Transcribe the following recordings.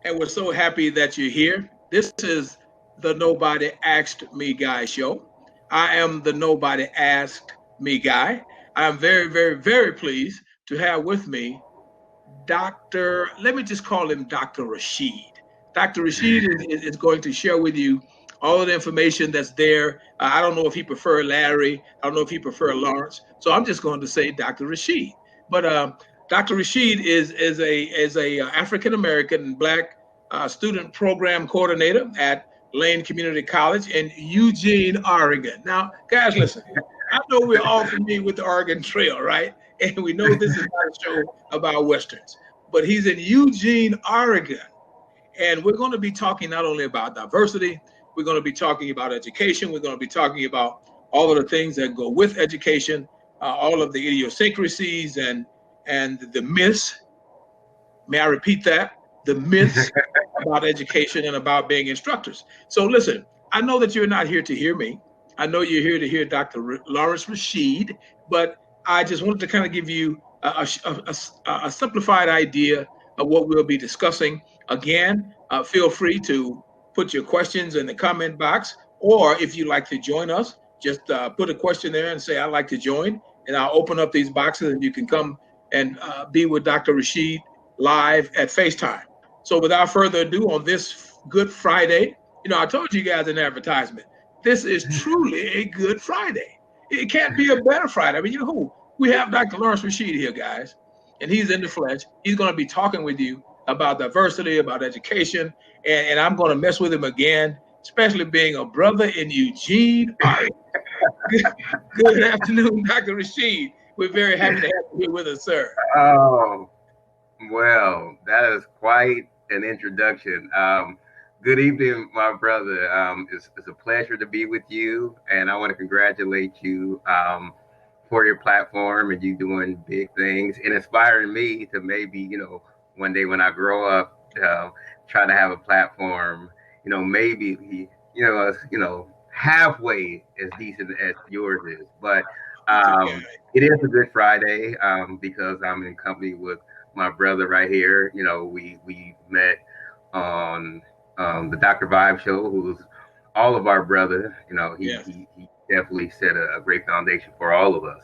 and we're so happy that you're here. This is the Nobody Asked Me Guy show. I am the Nobody Asked Me guy. I'm very, very, very pleased to have with me let me just call him Dr. Rasheed. Dr. Rasheed is going to share with you all of the information that's there. I don't know if he prefer Larry. I don't know if he prefer Lawrence. So I'm just going to say Dr. Rasheed. But Dr. Rasheed is a African American Black student program coordinator at Lane Community College in Eugene, Oregon. Now, guys, listen. I know we're all familiar with the Oregon Trail, right? And we know this is not a show about westerns, but he's in Eugene, Oregon, and we're going to be talking not only about diversity, we're going to be talking about education, we're going to be talking about all of the things that go with education, all of the idiosyncrasies and the myths. May I repeat that? The myths about education and about being instructors. So listen, I know that you're not here to hear me. I know you're here to hear Dr. Lawrence Rasheed, but I just wanted to kind of give you a simplified idea of what we'll be discussing. Again, feel free to put your questions in the comment box, or if you'd like to join us, just put a question there and say, I'd like to join, and I'll open up these boxes and you can come and be with Dr. Rasheed live at FaceTime. So without further ado, on this Good Friday, I told you guys in advertisement, this is truly a Good Friday. It can't be a better Friday. I mean, you know who? We have Dr. Lawrence Rasheed here, guys, and he's in the flesh. He's going to be talking with you about diversity, about education, and I'm going to mess with him again, especially being a brother in Eugene. Good afternoon, Dr. Rasheed. We're very happy to have you here with us, sir. Oh, well, that is quite an introduction. Good evening, my brother. It's a pleasure to be with you, and I want to congratulate you for your platform and you doing big things and inspiring me to maybe, one day when I grow up, try to have a platform, maybe, halfway as decent as yours is. But it is a good Friday because I'm in company with my brother right here. We met on the Dr. Vibe show, who's all of our brother. He definitely set a great foundation for all of us.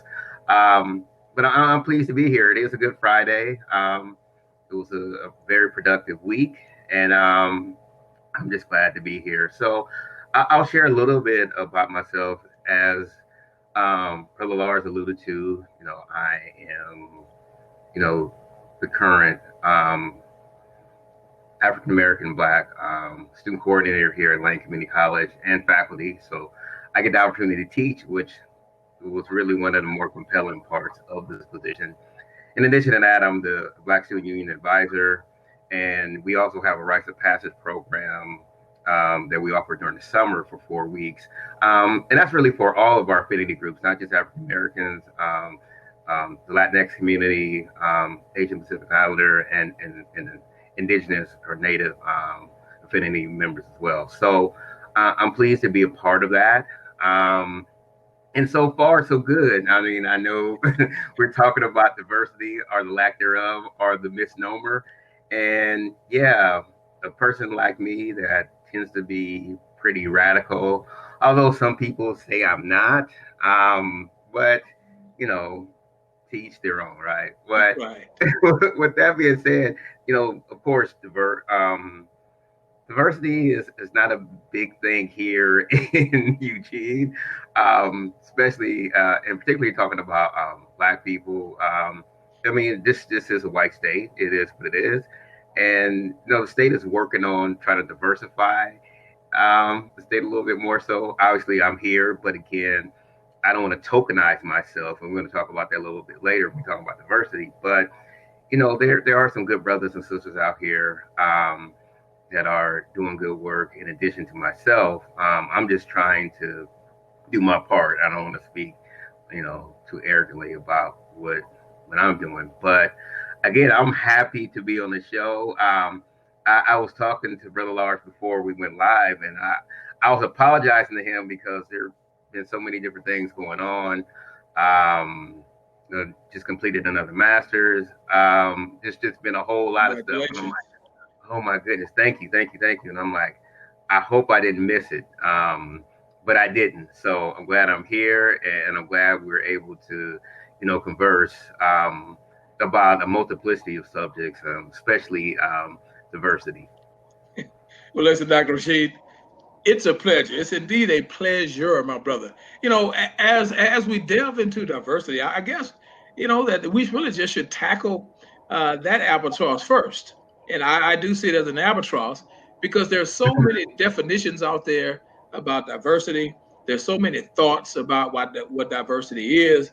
But I'm pleased to be here. It is a good Friday. It was a very productive week, and I'm just glad to be here. So I'll share a little bit about myself. As Brother Lars alluded to, I am, the current African American Black student coordinator here at Lane Community College and faculty. So I get the opportunity to teach, which was really one of the more compelling parts of this position. In addition to that, I'm the Black Student Union advisor, and we also have a rites of passage program that we offer during the summer for 4 weeks. And that's really for all of our affinity groups, not just African Americans, the Latinx community, Asian Pacific Islander, and Indigenous or Native affinity members as well. So I'm pleased to be a part of that. And so far, so good. I mean, I know we're talking about diversity or the lack thereof or the misnomer. And yeah, a person like me that tends to be pretty radical, although some people say I'm not. But, to each their own, right? But Right. with that being said, of course, diversity is not a big thing here in Eugene, especially and particularly talking about Black people. I mean, this is a white state. It is what it is, and the state is working on trying to diversify the state a little bit more. So obviously, I'm here, but again, I don't want to tokenize myself. And we're going to talk about that a little bit later when we talk about diversity. But there are some good brothers and sisters out here that are doing good work. In addition to myself, I'm just trying to do my part. I don't want to speak, too arrogantly about what I'm doing. But again, I'm happy to be on the show. I was talking to Brother Lars before we went live, and I was apologizing to him because there been so many different things going on. Just completed another master's. It's just been a whole lot of stuff. And I'm like, oh my goodness, thank you, thank you, thank you. And I'm like, I hope I didn't miss it. But I didn't. So I'm glad I'm here, and I'm glad we were able to, converse about a multiplicity of subjects, especially diversity. Well, listen, Dr. Rasheed, it's a pleasure. It's indeed a pleasure, my brother. As we delve into diversity, I guess that we really just should tackle that albatross first. And I do see it as an albatross because there's so many definitions out there about diversity. There's so many thoughts about what diversity is.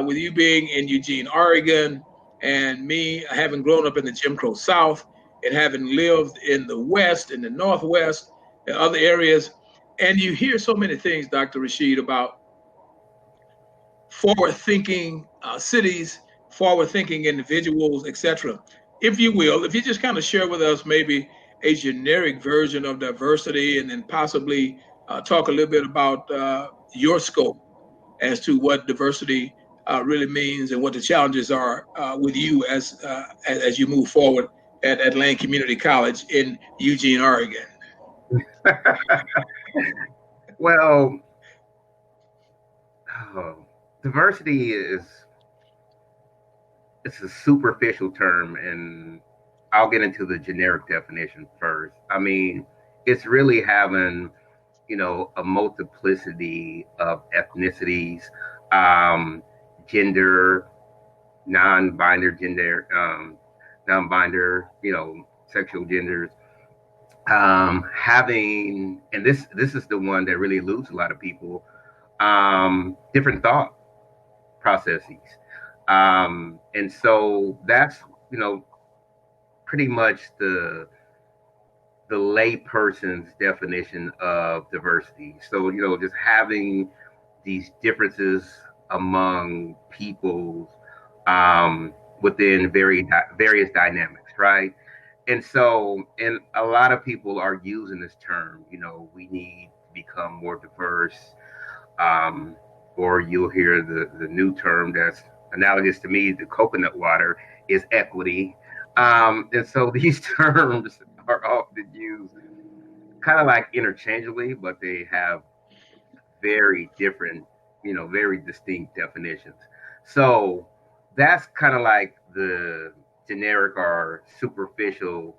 With you being in Eugene, Oregon, and me having grown up in the Jim Crow South and having lived in the West, in the Northwest, and other areas, and you hear so many things, Dr. Rasheed, about forward-thinking cities, forward-thinking individuals, etc. If you will, if you just kind of share with us maybe a generic version of diversity, and then possibly talk a little bit about your scope as to what diversity really means and what the challenges are with you as you move forward at Lane Community College in Eugene, Oregon. Well, oh, diversity is it's a superficial term, and I'll get into the generic definition first. I mean, it's really having a multiplicity of ethnicities, um, gender, non-binary gender, non-binary, sexual genders, having, and this is the one that really eludes a lot of people, different thought processes, and so that's pretty much the layperson's definition of diversity. So just having these differences among peoples, within various dynamics, right? And so, and a lot of people are using this term. We need to become more diverse, um, or you'll hear the new term that's analogous to me, the coconut water, is equity. And so these terms are often used kind of like interchangeably, but they have very different, very distinct definitions. So that's kind of like the generic or superficial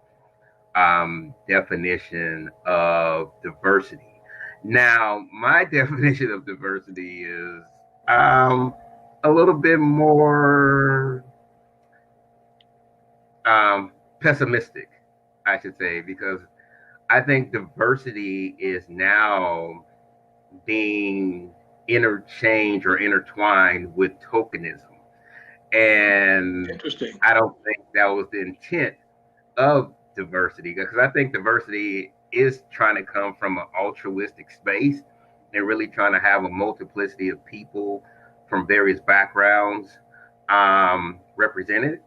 definition of diversity. Now, my definition of diversity is um, a little bit more pessimistic, I should say, because I think diversity is now being interchanged or intertwined with tokenism. And Interesting. I don't think that was the intent of diversity, because I think diversity is trying to come from an altruistic space and really trying to have a multiplicity of people from various backgrounds represented.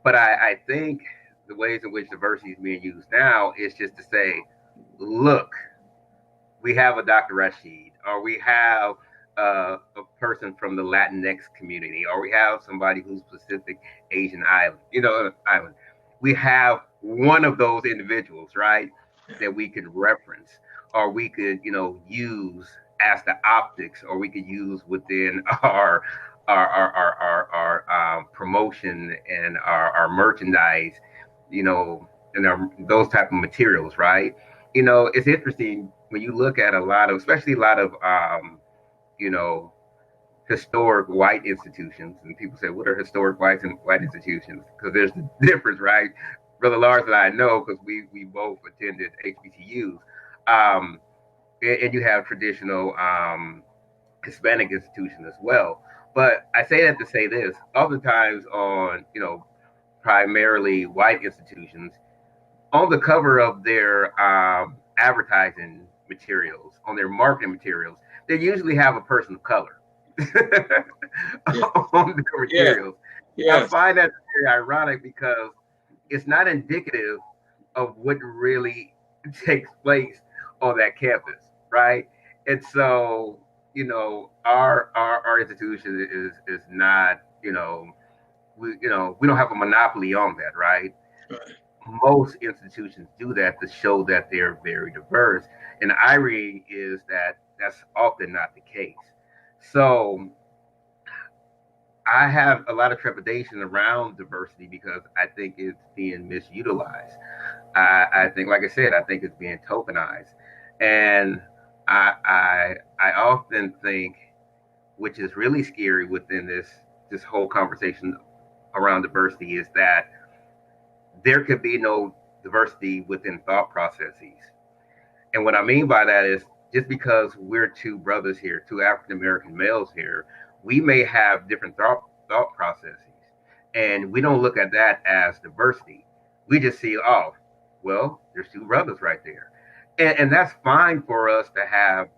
But I think the ways in which diversity is being used now is just to say, look, we have a Dr. Rasheed, or we have a person from the Latinx community, or we have somebody who's Pacific Asian island. We have one of those individuals, right, that we could reference, or we could, use as the optics, or we could use within our promotion and our merchandise, and those type of materials, right? It's interesting when you look at a lot of, especially a lot of, you know, historic white institutions, and people say, "What are historic white institutions?" Because there's the difference, right? Brother Lars and I know because we both attended HBCUs, um, and you have traditional Hispanic institutions as well. But I say that to say this: oftentimes on primarily white institutions, on the cover of their advertising materials, on their marketing materials, they usually have a person of color Yeah. on the Yeah. materials. I Yes. find that very ironic because it's not indicative of what really takes place on that campus, right? And so, our institution is not, we don't have a monopoly on that, right? Right. most institutions do that to show that they're very diverse. And the irony is that that's often not the case. So I have a lot of trepidation around diversity because I think it's being misutilized. I think, like I said, I think it's being tokenized, and I often think, which is really scary within this whole conversation around diversity, is that there could be no diversity within thought processes. And what I mean by that is just because we're two brothers here, two African American males here, we may have different thought processes. And we don't look at that as diversity. We just see, oh, well, there's two brothers right there. And that's fine for us to have,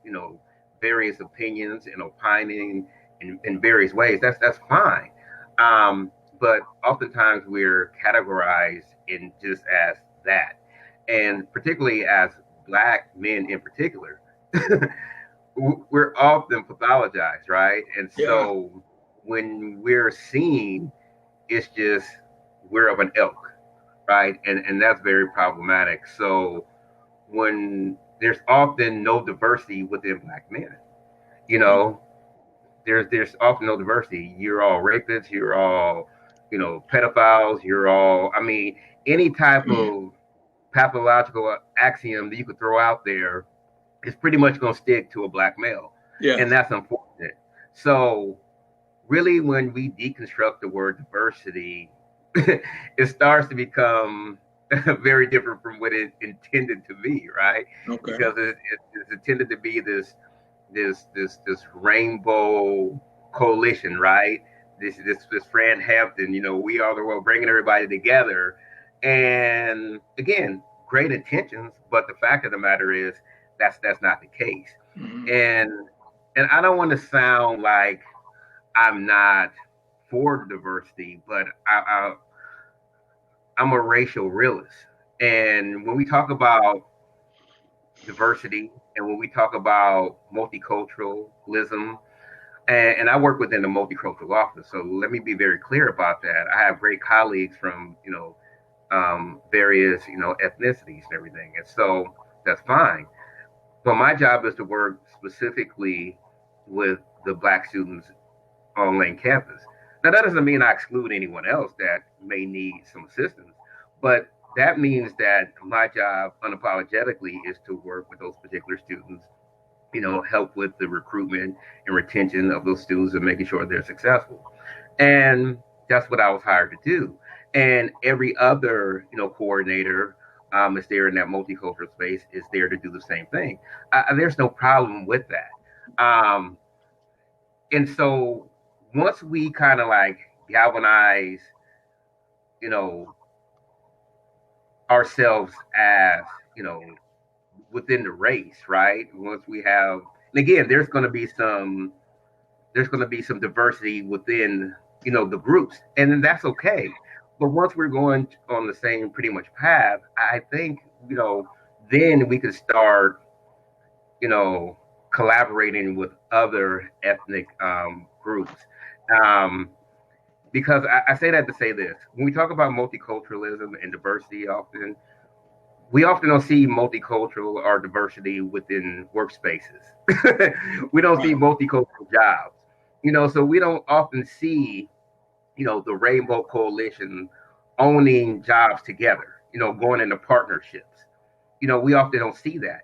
various opinions and opining in various ways. That's fine. But oftentimes we're categorized in just as that. And particularly as black men in particular, we're often pathologized, right? And Yeah. so when we're seen, it's just we're of an ilk, right? And that's very problematic. So when there's often no diversity within black men, you know, there's often no diversity. You're all rapists, you're all, pedophiles, you're all, I mean, any type of pathological axiom that you could throw out there is pretty much going to stick to a black male. Yes. And that's unfortunate. So, really, when we deconstruct the word diversity, it starts to become very different from what it intended to be, right? Okay. Because it's intended to be this rainbow coalition, right? This Fran Hampton, we are the world, bringing everybody together. And again, great intentions, but the fact of the matter is that's not the case. Mm-hmm. And I don't want to sound like I'm not for diversity, but I'm a racial realist. And when we talk about diversity and when we talk about multiculturalism, and I work within the multicultural office, so let me be very clear about that. I have great colleagues from, various, ethnicities and everything. And so that's fine. But my job is to work specifically with the black students on Lane campus. Now, that doesn't mean I exclude anyone else that may need some assistance, but that means that my job unapologetically is to work with those particular students, help with the recruitment and retention of those students and making sure they're successful. And that's what I was hired to do. And every other, coordinator is there in that multicultural space is there to do the same thing. There's no problem with that. And so once we kind of like galvanize, ourselves as, within the race, right? Once we have, and again, there's going to be some diversity within, the groups, and then that's okay. But once we're going on the same pretty much path, I think, then we could start, collaborating with other ethnic groups. Because I say that to say this: when we talk about multiculturalism and diversity, we often don't see multicultural or diversity within workspaces. We don't see multicultural jobs, so we don't often see, the Rainbow Coalition owning jobs together, going into partnerships. We often don't see that.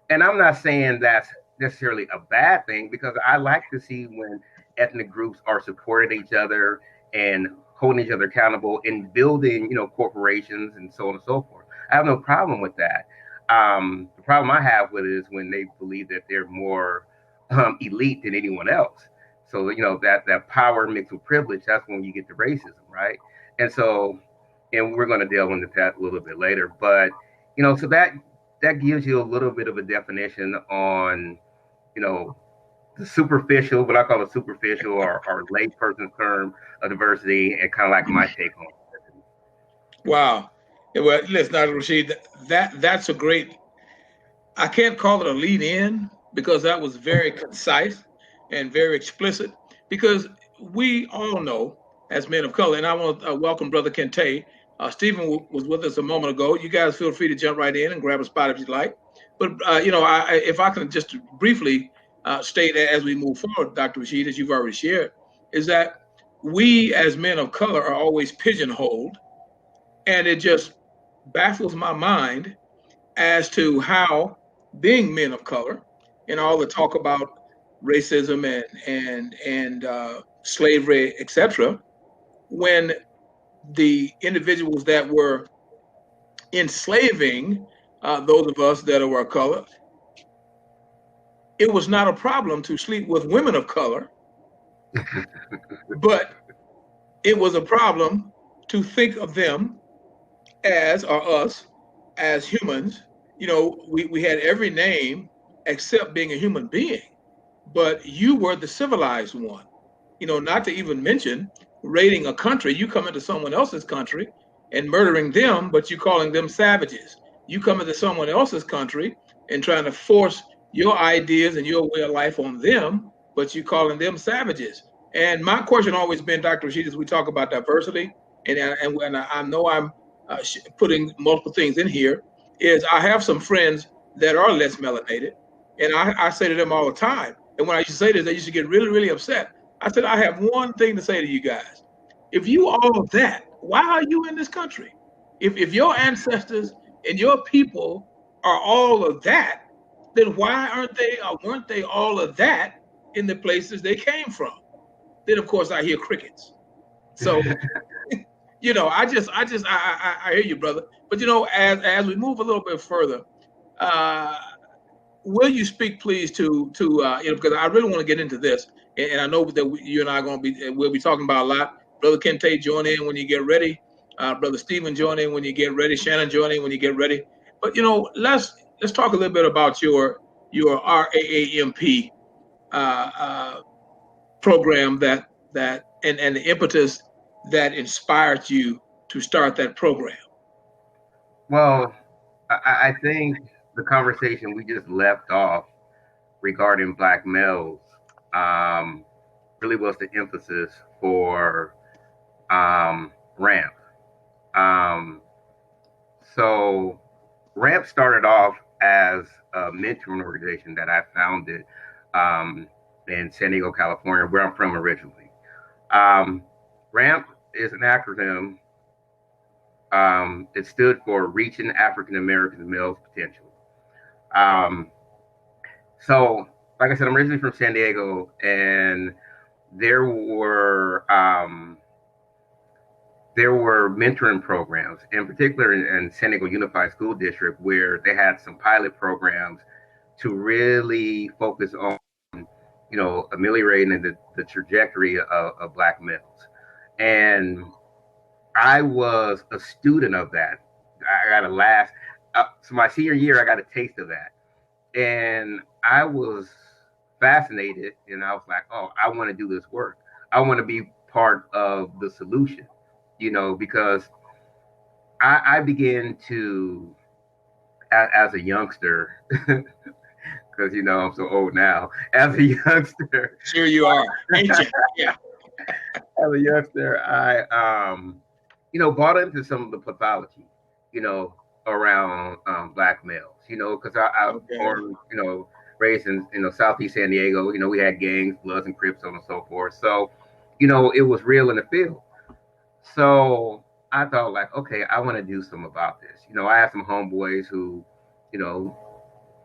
And I'm not saying that's necessarily a bad thing, because I like to see when ethnic groups are supporting each other and holding each other accountable and building, corporations and so on and so forth. I have no problem with that. The problem I have with it is when they believe that they're more elite than anyone else. So, that power mixed with privilege, that's when you get the racism, right? And so, and we're going to delve into that a little bit later. But, so that gives you a little bit of a definition on, the superficial, what I call a superficial or layperson term of diversity, and kind of like my take on it. Wow. Well, listen, Dr. Rasheed, that's a great, I can't call it a lead in, because that was very concise and very explicit, because we all know as men of color, and I want to welcome Brother Kente, Stephen was with us a moment ago. You guys feel free to jump right in and grab a spot if you'd like. But if I can just briefly state as we move forward, Dr. Rasheed, as you've already shared, is that we as men of color are always pigeonholed, and it just baffles my mind as to how being men of color and all the talk about racism and slavery, etc., when the individuals that were enslaving those of us that are of color, it was not a problem to sleep with women of color, but it was a problem to think of them as, or us, as humans. We had every name except being a human being, but you were the civilized one. Not to even mention raiding a country. You come into someone else's country and murdering them, but you calling them savages. You come into someone else's country and trying to force your ideas and your way of life on them, but you calling them savages. And my question always been, Dr. Rasheed, as we talk about diversity, and I know I'm putting multiple things in here, is I have some friends that are less melanated, and I say to them all the time, and when I used to say this, they used to get really, really upset. I said, I have one thing to say to you guys. If you all of that, why are you in this country? If your ancestors and your people are all of that, then why aren't they or weren't they all of that in the places they came from? Then of course I hear crickets. So I hear you, brother. But as we move a little bit further, uh, will you speak, please, to because I really want to get into this, and I know that you and I are going to we'll be talking about a lot. Brother Kente, join in when you get ready. Brother Stephen, join in when you get ready. Shannon, join in when you get ready. But let's talk a little bit about your RAAMP program and the impetus that inspired you to start that program. Well, I think the conversation we just left off regarding black males really was the emphasis for RAMP. So RAMP started off as a mentoring organization that I founded in San Diego, California, where I'm from originally. RAMP is an acronym. It stood for Reaching African American Males Potential. So, like I said, I'm originally from San Diego, and there were mentoring programs, in particular in San Diego Unified School District, where they had some pilot programs to really focus on, ameliorating the trajectory of black males. And I was a student of that. I got a last, so my senior year, I got a taste of that. And I was fascinated, and I was like, oh, I want to do this work. I want to be part of the solution, because I began to, as a youngster, because, I'm so old now, as a youngster. Sure you are. Yeah. As a youngster, I, bought into some of the pathology, around black males, because I was born, raised in, Southeast San Diego. We had gangs, Bloods and Crips, so on and so forth. So, it was real in the field. So I thought, like, okay, I want to do something about this. I had some homeboys who,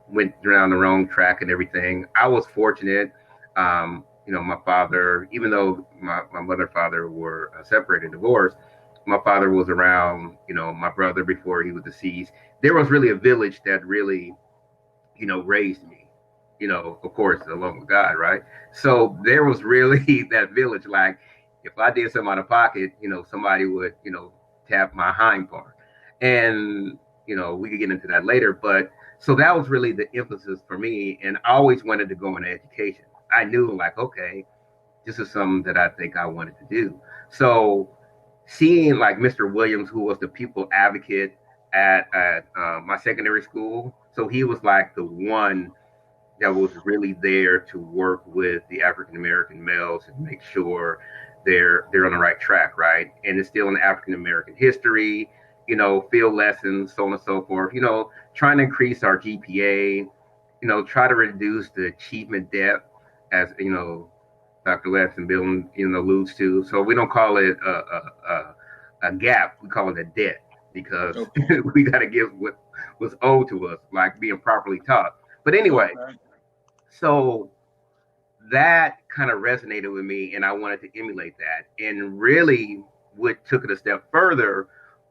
went down the wrong track and everything. I was fortunate. My father, even though my mother and father were separated, divorced, my father was around, my brother before he was deceased. There was really a village that really, raised me, of course, along with God, right? So there was really that village. Like, if I did something out of pocket, somebody would, tap my hind part. And, we could get into that later. But so that was really the emphasis for me. And I always wanted to go into education. I knew, like, okay, this is something that I think I wanted to do. So seeing, like, Mr. Williams, who was the pupil advocate at my secondary school, so he was like the one that was really there to work with the African American males and make sure they're on the right track, right? And it's still in African American history, field lessons, so on and so forth. Trying to increase our GPA, try to reduce the achievement debt, as Dr. Lawerence and Bill, alludes to. So we don't call it a gap; we call it a debt because Okay. we got to give what was owed to us, like being properly taught. But anyway, Okay. so that kind of resonated with me, and I wanted to emulate that. And really, what took it a step further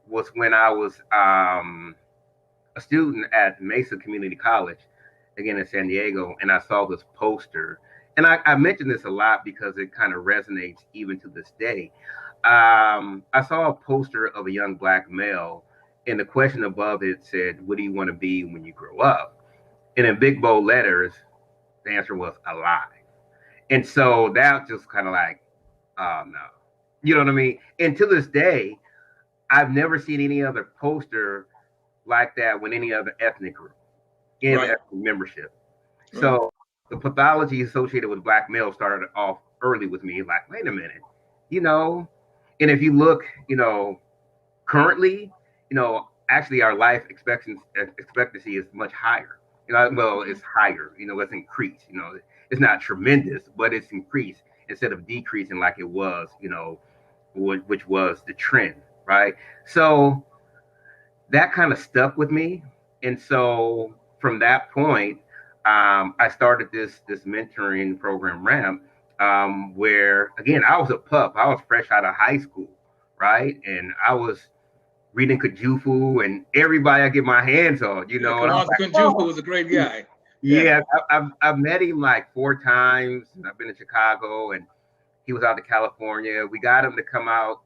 was when I was a student at Mesa Community College, again in San Diego, and I saw this poster. And I mention this a lot because it kind of resonates even to this day. I saw a poster of a young black male, and the question above it said, "What do you want to be when you grow up?" And in big bold letters, the answer was alive. And so that just kind of like, oh no, you know what I mean? And to this day, I've never seen any other poster like that with any other ethnic group in Right. ethnic membership. Right. So the pathology associated with black males started off early with me. Like, wait a minute, you know. And if you look, currently, actually our life expectancy is much higher. Well, it's higher. It's increased. It's not tremendous, but it's increased instead of decreasing like it was. Which was the trend, right? So that kind of stuck with me, and so from that point, I started this mentoring program, Ramp, where again I was a pup. I was fresh out of high school, right, and I was reading Kajufu and everybody I get my hands on, Yeah, and I was Karan like, Kunjuku oh, was a great guy. Yeah. yeah, I've met him like 4 times. I've been to Chicago, and he was out to California. We got him to come out,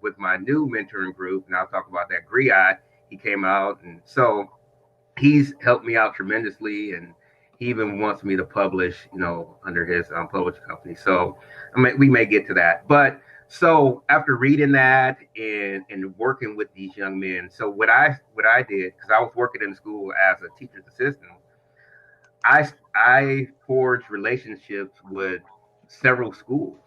with my new mentoring group, and I'll talk about that. Griot, he came out, and so he's helped me out tremendously, and he even wants me to publish, under his publishing company. So we may get to that, but so after reading that and working with these young men, so what I did, because I was working in school as a teacher's assistant, I forged relationships with several schools.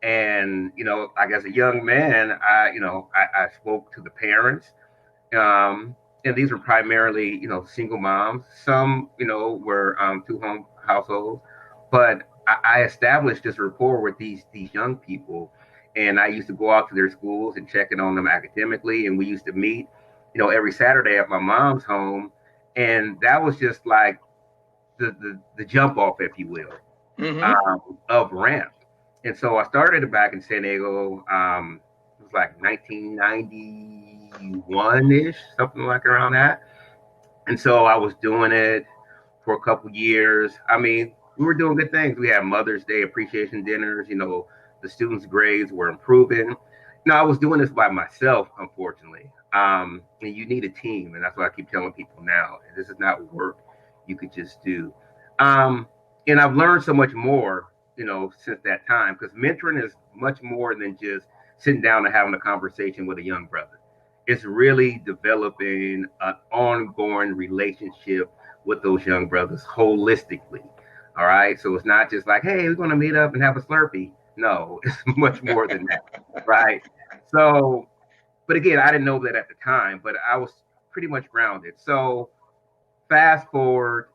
And like as a young man, I spoke to the parents, and these were primarily single moms. Some were two home households, but I established this rapport with these young people, and I used to go out to their schools and check in on them academically, and we used to meet every Saturday at my mom's home, and that was just like the jump off, if you will, Mm-hmm. of Ramp. And so I started it back in San Diego. It was like 1991 ish, something like around that. And so I was doing it for a couple years. I mean, we were doing good things. We had Mother's Day appreciation dinners. The students' grades were improving. I was doing this by myself, unfortunately. And you need a team, and that's what I keep telling people now. This is not work you could just do. Um, and I've learned so much more, since that time, because mentoring is much more than just sitting down and having a conversation with a young brother. It's really developing an ongoing relationship with those young brothers holistically. All right. So it's not just like, hey, we're going to meet up and have a Slurpee. No, it's much more than that. Right. So, but again, I didn't know that at the time, but I was pretty much grounded. So fast forward,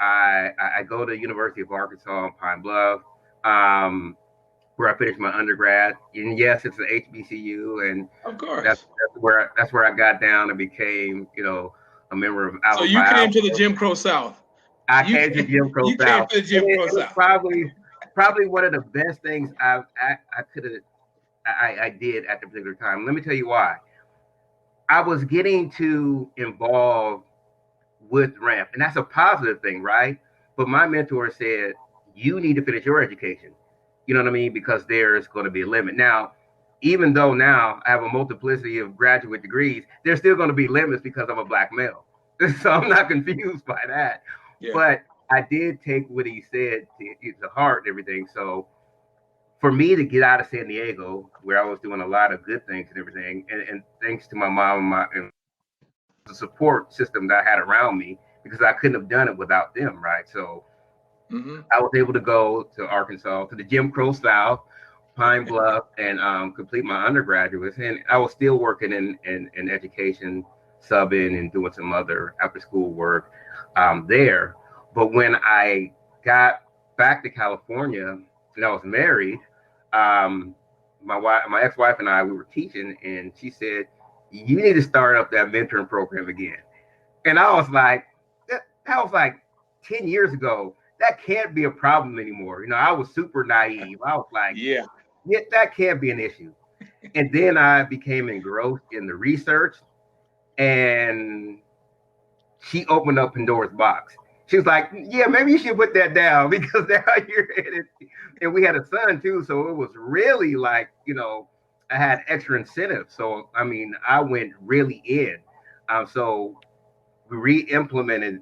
I go to University of Arkansas in Pine Bluff, um, where I finished my undergrad. And yes, it's an HBCU, and Of that's course. that's where I got down and became, a member of So Alpha you Phi came to the Alpha. Jim Crow South. I You came to came, Jim Crow you came South, to the and Jim Crow it was South. probably one of the best things I could have I did at the particular time. Let me tell you why. I was getting too involved with Ramp, and that's a positive thing, right? But my mentor said you need to finish your education. You know what I mean? Because there's going to be a limit. Now, even though now I have a multiplicity of graduate degrees, there's still going to be limits because I'm a black male. So I'm not confused by that. Yeah. But I did take what he said to heart and everything. So for me to get out of San Diego, where I was doing a lot of good things and everything, and thanks to my mom and the support system that I had around me, because I couldn't have done it without them, right? So Mm-hmm. I was able to go to Arkansas, to the Jim Crow South, Pine Bluff and complete my undergraduates. And I was still working in education, subbing and doing some other after school work there. But when I got back to California and I was married, um, my ex-wife and I, we were teaching, and she said, "You need to start up that mentoring program again." And I was like, that was like 10 years ago. That can't be a problem anymore. I was super naive. I was like, Yeah. yeah, that can't be an issue. And then I became engrossed in the research, and she opened up Pandora's box. She was like, "Yeah, maybe you should put that down because now you're in it." And we had a son too, so it was really like, I had extra incentive. So I mean, I went really in. So we re-implemented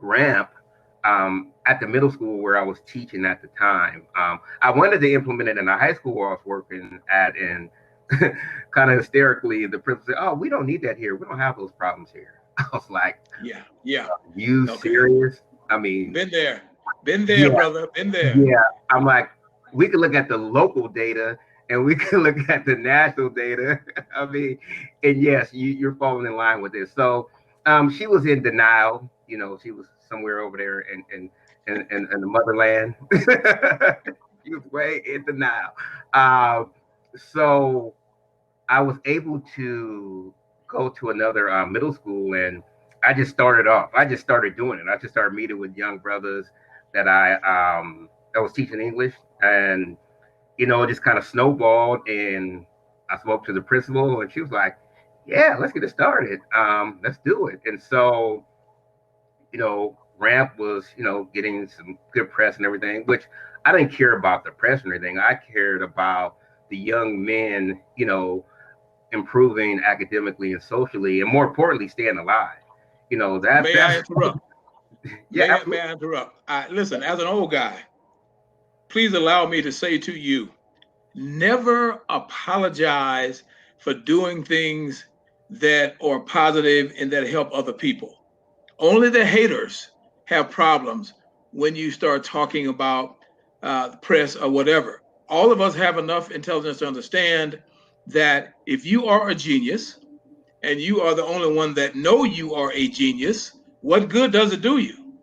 ramp at the middle school where I was teaching at the time. I wanted to implement it in a high school where I was working at, and kind of hysterically, the principal said, "Oh, we don't need that here. We don't have those problems here." I was like, Yeah. Yeah. "You Okay. serious?" I mean, Been there, yeah, brother. Been there. yeah. I'm like, we could look at the local data and we could look at the national data. I mean, and yes, you're falling in line with this. So she was in denial. She was somewhere over there in the motherland. She was way in denial. So I was able to go to another middle school, and I just started off. I just started doing it. I just started meeting with young brothers that was teaching English, and it just kind of snowballed. And I spoke to the principal, and she was like, "Yeah, let's get it started. Let's do it." And so, Ramp was, getting some good press and everything, which I didn't care about the press and everything. I cared about the young men, improving academically and socially, and more importantly, staying alive. May I That's interrupt? yeah, May absolutely. I interrupt? Listen, as an old guy, please allow me to say to you, never apologize for doing things that are positive and that help other people. Only the haters have problems when you start talking about the press or whatever. All of us have enough intelligence to understand that if you are a genius and you are the only one that know you are a genius, what good does it do you?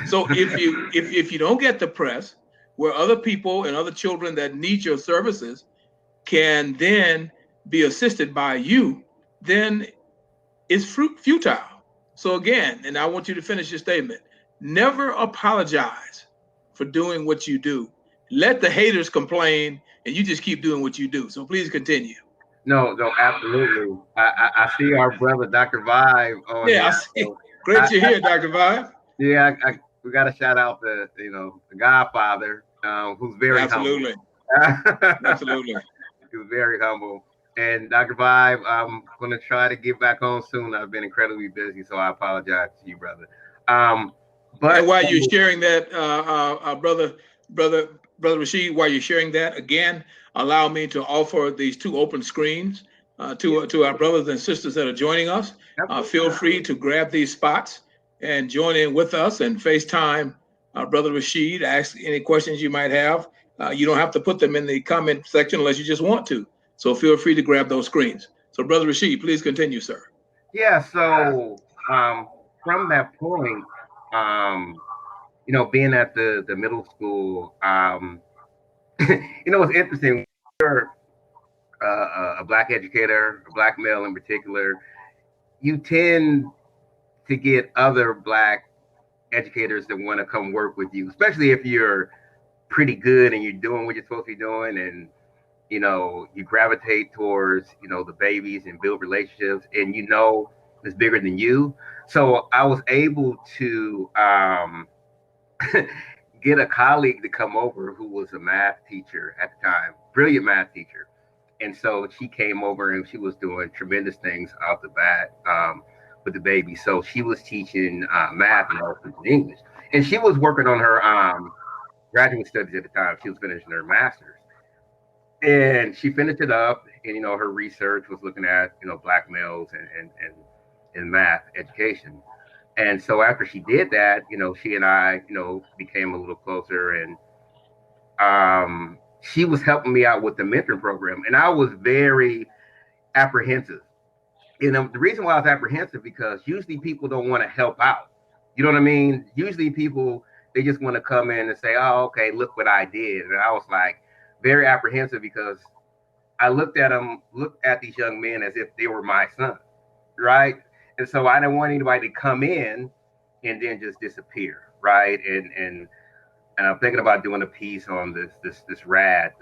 So if you don't get the press, where other people and other children that need your services can then be assisted by you, then it's futile. So again, and I want you to finish your statement. Never apologize for doing what you do. Let the haters complain, and you just keep doing what you do. So please continue. No, no, absolutely. I see our brother Dr. Vibe on Yeah, here. I see. So Great you're here, Dr. Vibe. yeah, we got to shout out the Godfather, who's very humble. Absolutely. Absolutely. He's very humble. And Dr. Vibe, I'm gonna try to get back on soon. I've been incredibly busy, so I apologize to you, brother. Um, And but while you're sharing that, brother, brother Rasheed, while you're sharing that, again, allow me to offer these two open screens to our brothers and sisters that are joining us. Feel free to grab these spots and join in with us and FaceTime brother Rasheed. Ask any questions you might have. You don't have to put them in the comment section unless you just want to. So feel free to grab those screens. So, brother Rasheed, please continue, sir. yeah, so from that point, um, being at the middle school, it's interesting. You're a black educator, a black male in particular. You tend to get other black educators that want to come work with you, especially if you're pretty good and you're doing what you're supposed to be doing, and you gravitate towards the babies and build relationships, and it's bigger than you. So I was able to get a colleague to come over who was a math teacher at the time, brilliant math teacher. And so she came over and she was doing tremendous things out the bat with the baby. So she was teaching math and I was teaching English. And she was working on her graduate studies at the time. She was finishing her master's. And she finished it up, and her research was looking at black males and math education. And so after she did that, she and I became a little closer, and she was helping me out with the mentoring program, and I was very apprehensive. You know, the reason why I was apprehensive because usually people don't want to help out. You know what I mean? Usually people they just want to come in and say, "Oh, okay, look what I did," and I was like very apprehensive because I looked at these young men as if they were my son, right? And so I didn't want anybody to come in and then just disappear, right? And I'm thinking about doing a piece on this RAD,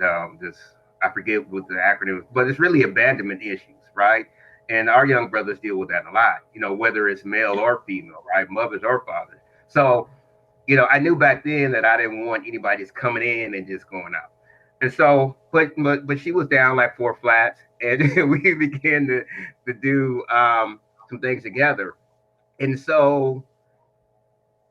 this I forget what the acronym, but it's really abandonment issues, right? And our young brothers deal with that a lot, you know, whether it's male or female, right, mothers or fathers. So you know, I knew back then that I didn't want anybody just coming in and just going out. And so, but she was down like four flats, and we began to do some things together. And so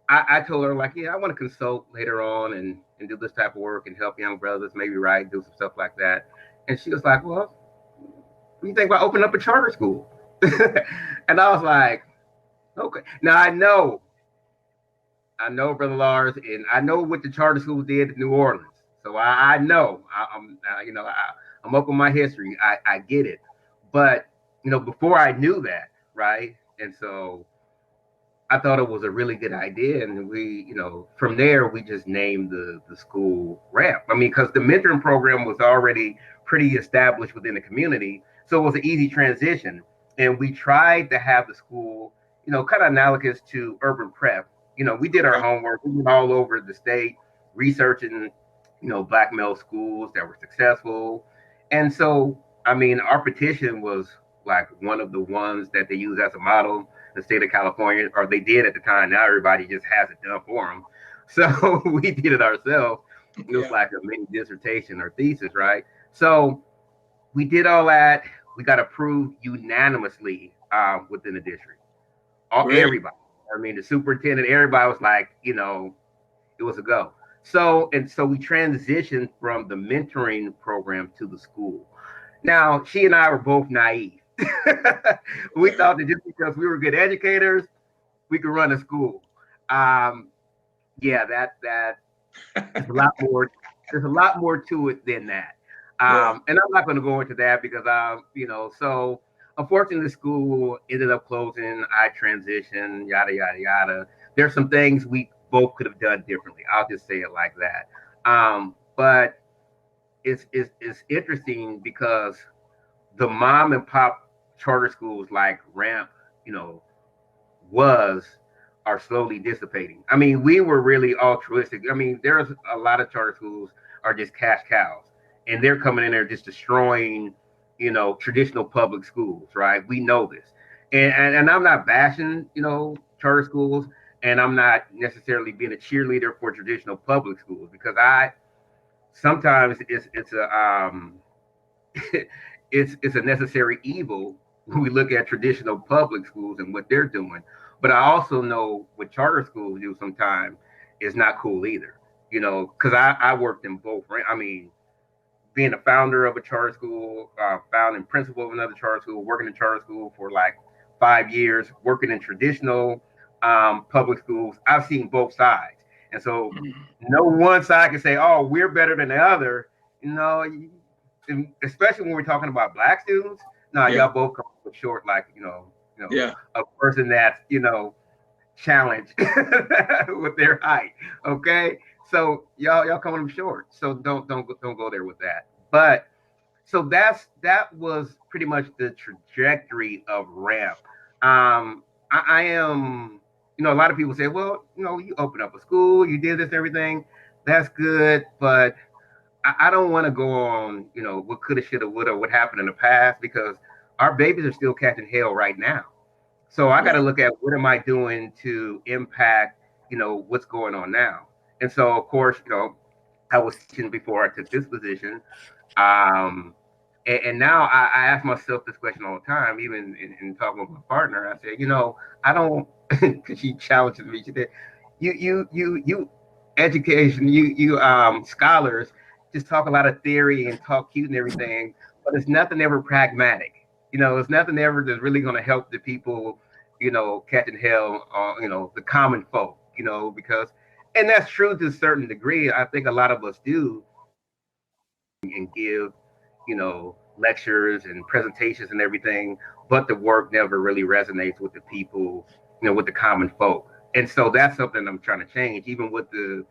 I told her like, yeah, I want to consult later on and do this type of work and help young brothers, maybe write, do some stuff like that. And she was like, well, what do you think about opening up a charter school? And I was like, okay. Now I know, brother Lars, and I know what the charter schools did in New Orleans. So I know, you know, I'm up on my history. I get it, but you know, before I knew that, right? And so I thought it was a really good idea, and we, you know, from there we just named the school Ramp. I mean, because the mentoring program was already pretty established within the community, so it was an easy transition. And we tried to have the school, you know, kind of analogous to urban prep. You know, we did our Okay. homework. We went all over the state researching, you know, black male schools that were successful, and so I mean, our petition was like one of the ones that they use as a model the state of California, or they did at the time. Now everybody just has it done for them. So we did it ourselves. It was Yeah. like a mini dissertation or thesis, right? So we did all that. We got approved unanimously within the district. Great. Everybody. I mean, the superintendent, everybody was like, you know, it was a go. So and so we transitioned from the mentoring program to the school. Now she and I were both naive. We Okay. thought that just because we were good educators, we could run a school. Um, yeah, that is a lot more. There's a lot more to it than that. Yeah. And I'm not going to go into that because you know, so unfortunately, the school ended up closing. I transitioned, yada yada yada. There's some things we both could have done differently. I'll just say it like that. But it's interesting because the mom and pop charter schools like Ramp, you know, was are slowly dissipating. I mean, we were really altruistic. I mean, there's a lot of charter schools are just cash cows, and they're coming in there just destroying, you know, traditional public schools. Right? We know this, and I'm not bashing, you know, charter schools, and I'm not necessarily being a cheerleader for traditional public schools because I sometimes it's a it's a necessary evil when we look at traditional public schools and what they're doing. But I also know what charter schools do sometimes is not cool either. You know, because I worked in both. I mean, being a founder of a charter school, founding principal of another charter school, working in charter school for like 5 years, working in traditional public schools. I've seen both sides, and so no one side can say, "Oh, we're better than the other." You know, especially when we're talking about black students. No, Yeah. y'all both come up short, like Yeah. a person that's challenged with their height. Okay, so y'all coming up short. So don't go there with that. But so that was pretty much the trajectory of Ramp. I am, a lot of people say, well, you opened up a school, you did this, everything. That's good, but I don't want to go on, what coulda, shoulda, woulda, what happened in the past because our babies are still catching hell right now. So I got to Right. look at what am I doing to impact, what's going on now. And so, of course, I was teaching before I took this position. Um, and now I ask myself this question all the time, even in talking with my partner. I said, I don't, because she challenges me. She said, you, education, scholars just talk a lot of theory and talk cute and everything, but it's nothing ever pragmatic. It's nothing ever that's really going to help the people, catching hell, the common folk, because, and that's true to a certain degree. I think a lot of us do, and give, lectures and presentations and everything, but the work never really resonates with the people, with the common folk. And so that's something I'm trying to change. Even with the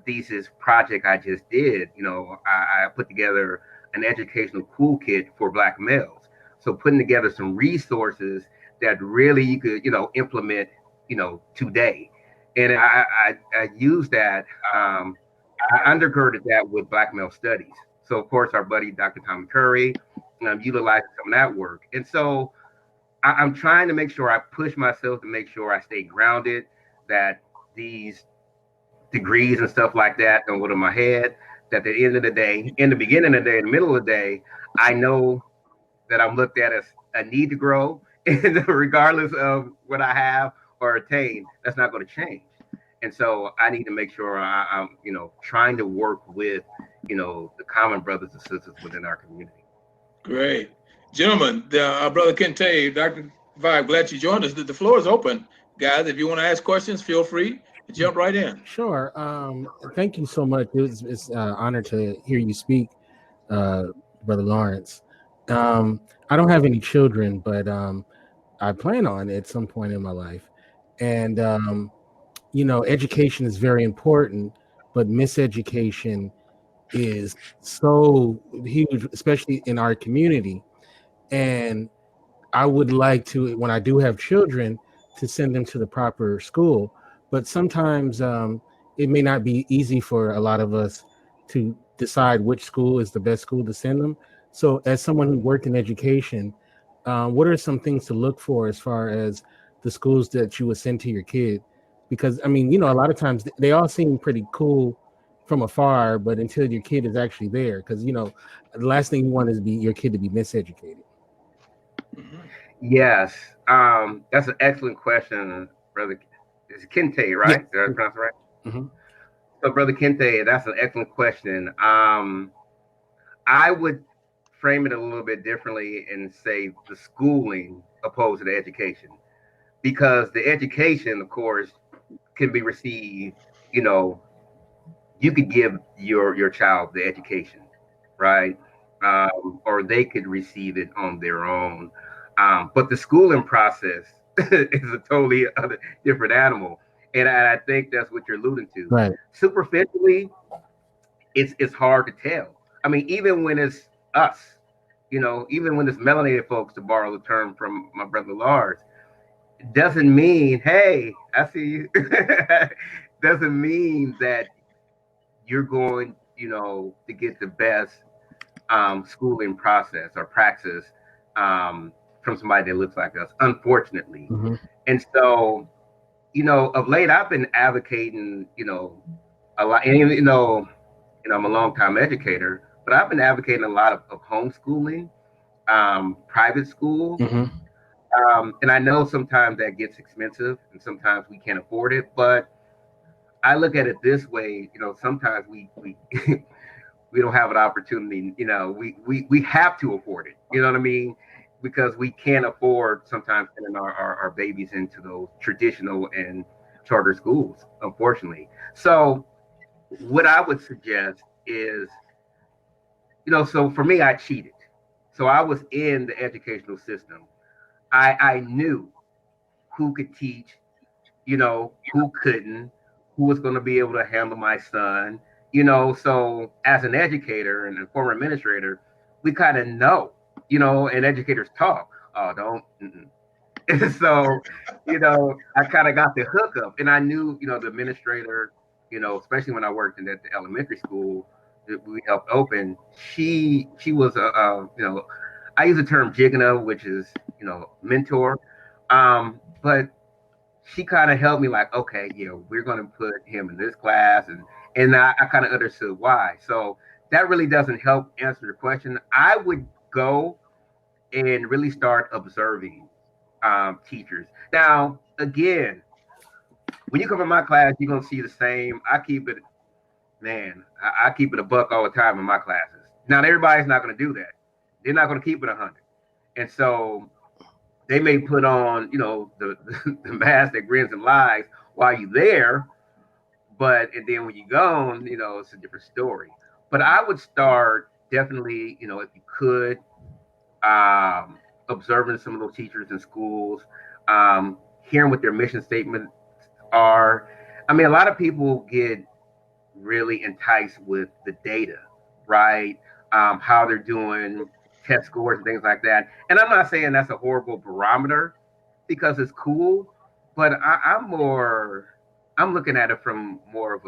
thesis project I just did, I put together an educational toolkit for Black males. So putting together some resources that really you could, implement, today. And I use that. I undergirded that with Black male studies. So of course our buddy Dr. Tommy Curry utilized some of that work. And so I'm trying to make sure I push myself to make sure I stay grounded, that these degrees and stuff like that don't go to my head. That at the end of the day, in the beginning of the day, in the middle of the day, I know that I'm looked at as a need to grow, and regardless of what I have or attain, that's not going to change. And so I need to make sure I'm, trying to work with, the common brothers and sisters within our community. Great. Gentlemen, our brother Kente, Dr. Vibe, glad you joined us. The floor is open. Guys, if you want to ask questions, feel free to jump right in. Sure. Thank you so much. It's an honor to hear you speak, Brother Lawerence. I don't have any children, but I plan on at some point in my life. And, education is very important, but miseducation is so huge, especially in our community. And I would like to, when I do have children, to send them to the proper school. But sometimes it may not be easy for a lot of us to decide which school is the best school to send them. So as someone who worked in education, what are some things to look for as far as the schools that you would send to your kid? Because, I mean, a lot of times they all seem pretty cool from afar, but until your kid is actually there, because, the last thing you want is your kid to be miseducated. Yes, that's an excellent question, brother. It's Kente, right? Yeah. Did I pronounce it right? Mm-hmm. So, brother Kente, that's an excellent question. I would frame it a little bit differently and say the schooling opposed to the education, because the education, of course, can be received. You could give your child the education, right? Or they could receive it on their own. But the schooling process is a totally other different animal, and I think that's what you're alluding to. Right. Superficially, it's hard to tell. I mean, even when it's us, even when it's melanated folks, to borrow the term from my brother Lars, doesn't mean, hey, I see you. Doesn't mean that you're going, to get the best schooling process or praxis from somebody that looks like us, unfortunately. Mm-hmm. And so, of late, I've been advocating, a lot, and I'm a long time educator, but I've been advocating a lot of homeschooling, private school. Mm-hmm. And I know sometimes that gets expensive and sometimes we can't afford it, but I look at it this way, sometimes we we don't have an opportunity, we have to afford it, you know what I mean? Because we can't afford sometimes sending our babies into those traditional and charter schools, unfortunately. So what I would suggest is, so for me, I cheated. So I was in the educational system. I knew who could teach, who couldn't, who was going to be able to handle my son, So as an educator and a former administrator, we kind of know, and educators talk. Oh, don't. And so, I kind of got the hookup, and I knew, the administrator, especially when I worked at the elementary school that we helped open. She was I use the term jigana, which is, mentor. But she kind of helped me, like, okay, we're going to put him in this class, and I kind of understood why. So that really doesn't help answer the question. I would go and really start observing teachers. Now, again, when you come in my class, you're gonna see the same. I keep it, man. I keep it a buck all the time in my classes. Now, everybody's not gonna do that. They're not gonna keep it 100, and so they may put on, the mask that grins and lies while you're there, but and then when you're gone, it's a different story. But I would start definitely, if you could, um, observing some of those teachers in schools, hearing what their mission statements are. I mean, a lot of people get really enticed with the data, right? How they're doing, test scores and things like that. And I'm not saying that's a horrible barometer because it's cool, but I'm looking at it from more of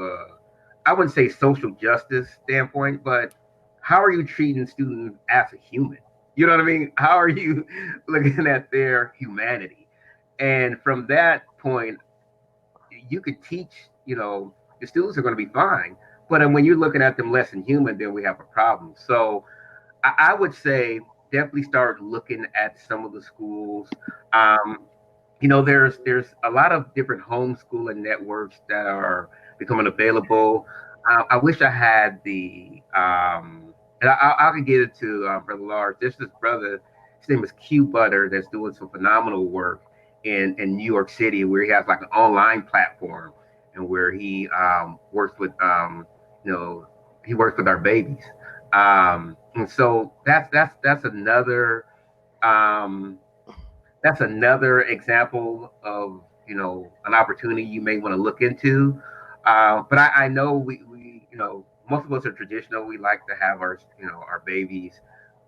I wouldn't say social justice standpoint, but how are you treating students as a human? You know what I mean? How are you looking at their humanity? And from that point, you could teach, the students are going to be fine. But when you're looking at them less than human, then we have a problem. So I would say definitely start looking at some of the schools. Um, there's a lot of different homeschooling networks that are becoming available. I wish I had and I could get it to Brother Lars. There's this brother, his name is Q Butter, that's doing some phenomenal work in New York City, where he has like an online platform and where he works with, you know, he works with our babies. And so um, that's another example of an opportunity you may want to look into. But I know we most of us are traditional. We like to have our babies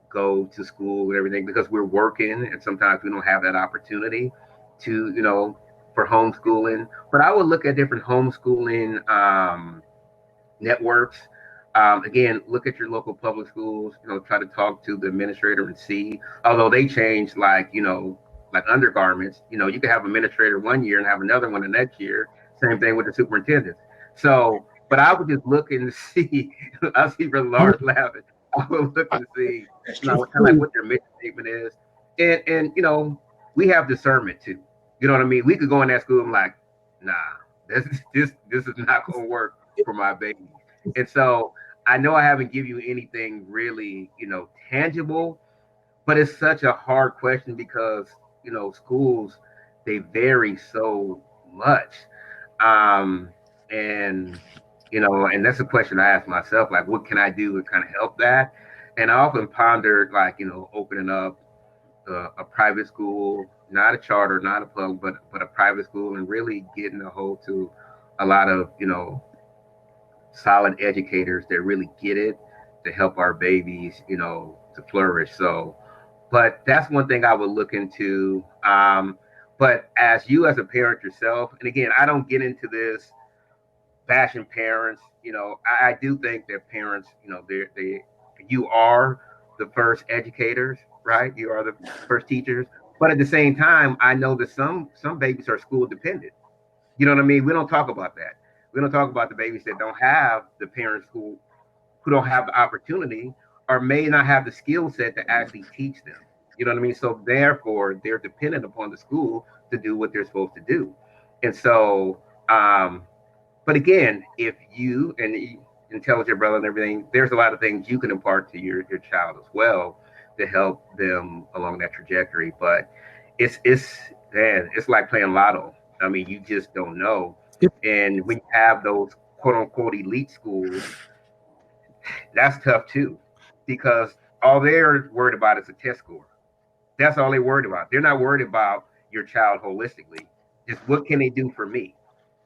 go to school and everything because we're working, and sometimes we don't have that opportunity to for homeschooling. But I would look at different homeschooling networks. Again, look at your local public schools. Try to talk to the administrator and see. Although they change, like undergarments. You could have administrator one year and have another one the next year. Same thing with the superintendent. So, but I would just look and see. I see Brother Lars laughing. I would look and see, That's true. kind of like what their mission statement is, and we have discernment too. You know what I mean? We could go in that school and like, nah, this is not going to work for my baby. And so I know I haven't given you anything really, tangible, but it's such a hard question because, schools, they vary so much. Um, and, and that's a question I ask myself, like, what can I do to kind of help that? And I often pondered, like, opening up a private school, not a charter, not a public, but a private school, and really getting a hold to a lot of, solid educators that really get it to help our babies, to flourish. So, but that's one thing I would look into. But as you as a parent yourself, and again, I don't get into this bashing parents. I do think that parents, you are the first educators, right? You are the first teachers. But at the same time, I know that some babies are school dependent. You know what I mean? We don't talk about that. We don't talk about the babies that don't have the parents who don't have the opportunity or may not have the skill set to actually teach them. You know what I mean? So therefore, they're dependent upon the school to do what they're supposed to do. And so, but again, if you and intelligent brother and everything, there's a lot of things you can impart to your child as well to help them along that trajectory. But it's man, it's like playing lotto. I mean, you just don't know. And when you have those quote unquote elite schools, that's tough too, because all they're worried about is a test score. That's all they're worried about. They're not worried about your child holistically. Just what can they do for me?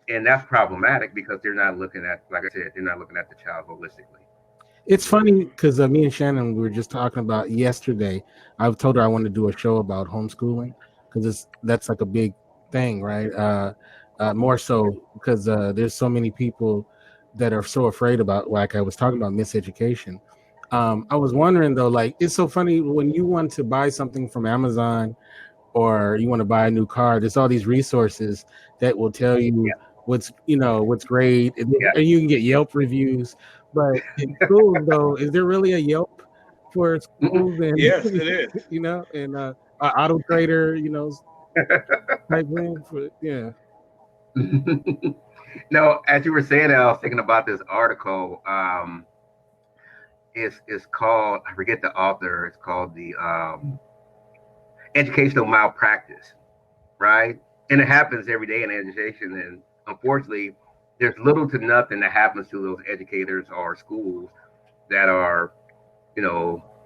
And that's problematic because they're not looking at, like I said, they're not looking at the child holistically. It's funny because me and Shannon we were just talking about yesterday. I told her I wanted to do a show about homeschooling because that's like a big thing, right? More so because there's so many people that are so afraid about, like I was talking about, miseducation. I was wondering though, like it's so funny when you want to buy something from Amazon or you want to buy a new car, there's all these resources that will tell you Yeah, what's great, and yeah. you can get Yelp reviews. But in schools, though, is there really a Yelp for Mm-mm. schools? And Yes, it is. and Auto Trader, type thing for No, as you were saying that, I was thinking about this article. It's called, I forget the author. It's called the educational malpractice, right? And it happens every day in education. And unfortunately, there's little to nothing that happens to those educators or schools that are,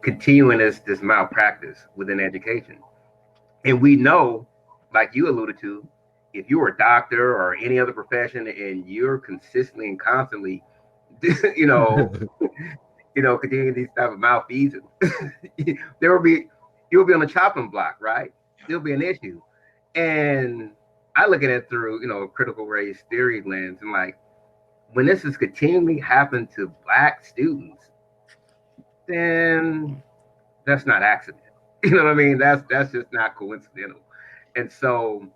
continuing this malpractice within education. And we know, like you alluded to, if you're a doctor or any other profession and you're consistently and constantly, you know, continuing these type of malfeasance, there will be you'll be on the chopping block, right? There'll be an issue. And I look at it through, critical race theory lens, and like when this is continually happening to black students, then that's not accident. You know what I mean? That's just not coincidental. And so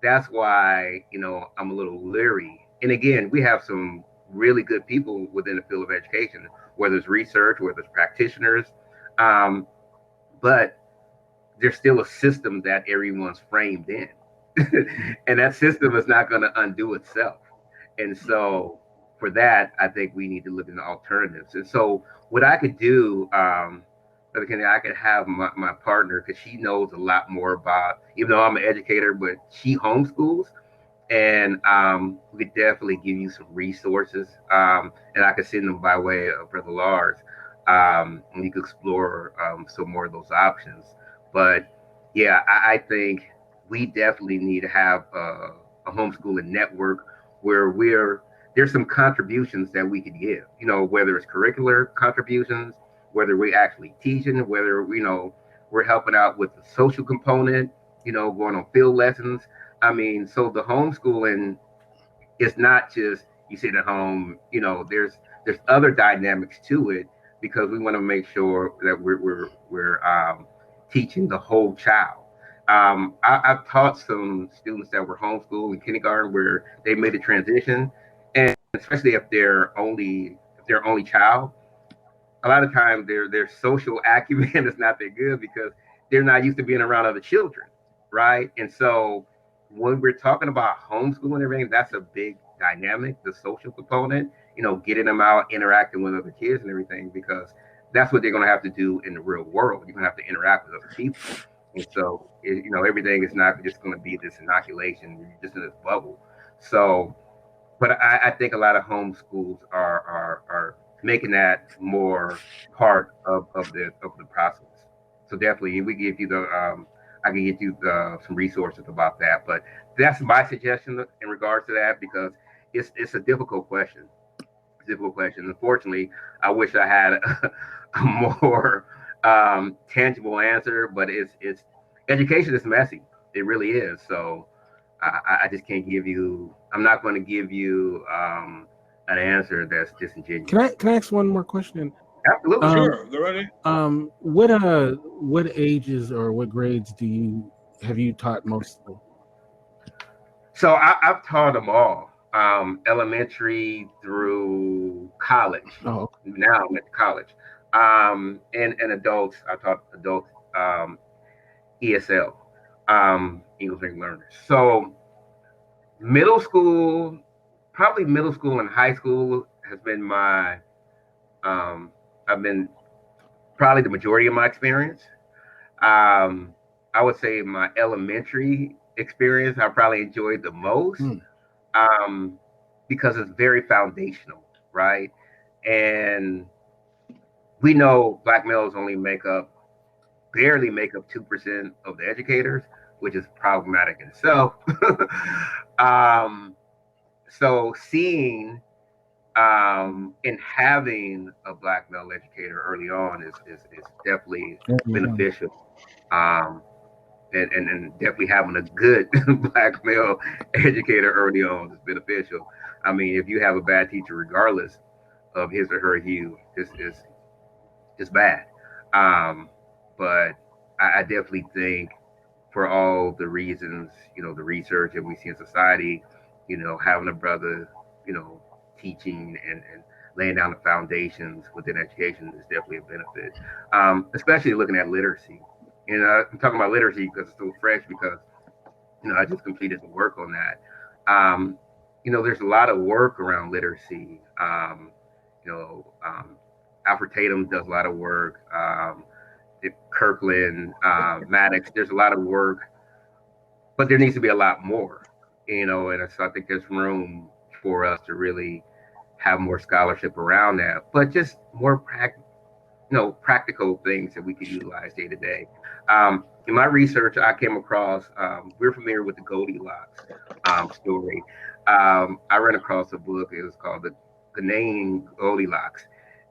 that's why, I'm a little leery. And again, we have some really good people within the field of education, whether it's research, whether it's practitioners. Um, but there's still a system that everyone's framed in. And that system is not going to undo itself. And so for that, I think we need to look into alternatives. And so what I could do, I could have my partner, because she knows a lot more about, even though I'm an educator, but she homeschools, and we could definitely give you some resources, and I could send them by way of Brother Lars, and you could explore some more of those options. But yeah, I think we definitely need to have a homeschooling network where there's some contributions that we could give, whether it's curricular contributions, whether we actually teaching, whether we're helping out with the social component, going on field lessons. I mean, so the homeschooling is not just you sit at home. There's other dynamics to it, because we want to make sure that we're teaching the whole child. I've taught some students that were homeschooled in kindergarten where they made a transition, and especially if they're only child, a lot of times their social acumen is not that good because they're not used to being around other children, right? And so when we're talking about homeschooling and everything, that's a big dynamic, the social component, getting them out, interacting with other kids and everything, because that's what they're going to have to do in the real world. You're going to have to interact with other people. And so, everything is not just going to be this inoculation, you're just in this bubble. So, but I think a lot of homeschools are making that more part of the process. So definitely, we give you the I can get you some resources about that. But that's my suggestion in regards to that, because it's a difficult question. Difficult question. Unfortunately, I wish I had a more tangible answer, but it's education is messy. It really is. So I just can't give you. I'm not going to give you an answer that's Can disingenuous. I ask one more question? Absolutely. Sure, go right ahead. What ages or what grades have you taught mostly? So I've taught them all, elementary through college. Oh, Now I'm at college, and adults. I taught adults ESL, English language learners. So middle school, probably middle school and high school has been my. I've been probably the majority of my experience. Um, I would say my elementary experience I probably enjoyed the most, hmm. um, because it's very foundational, right? And we know black males only barely make up 2% of the educators, which is problematic in itself. um, so seeing and having a black male educator early on is definitely Yeah. beneficial. Um, and definitely having a good black male educator early on is beneficial. I mean, if you have a bad teacher, regardless of his or her hue, is bad. Um, but I definitely think, for all the reasons, the research that we see in society, having a brother, you know, teaching and laying down the foundations within education is definitely a benefit. Especially looking at literacy. And I'm talking about literacy because it's still fresh, because I just completed some work on that. Um, there's a lot of work around literacy. You know, um, Alfred Tatum does a lot of work. Kirkland, Maddox, there's a lot of work, but there needs to be a lot more. And so I think there's room for us to really have more scholarship around that, but just more practical things that we could utilize day to day. In my research, I came across, we're familiar with the Goldilocks story. I ran across a book. It was called the name Goldilocks,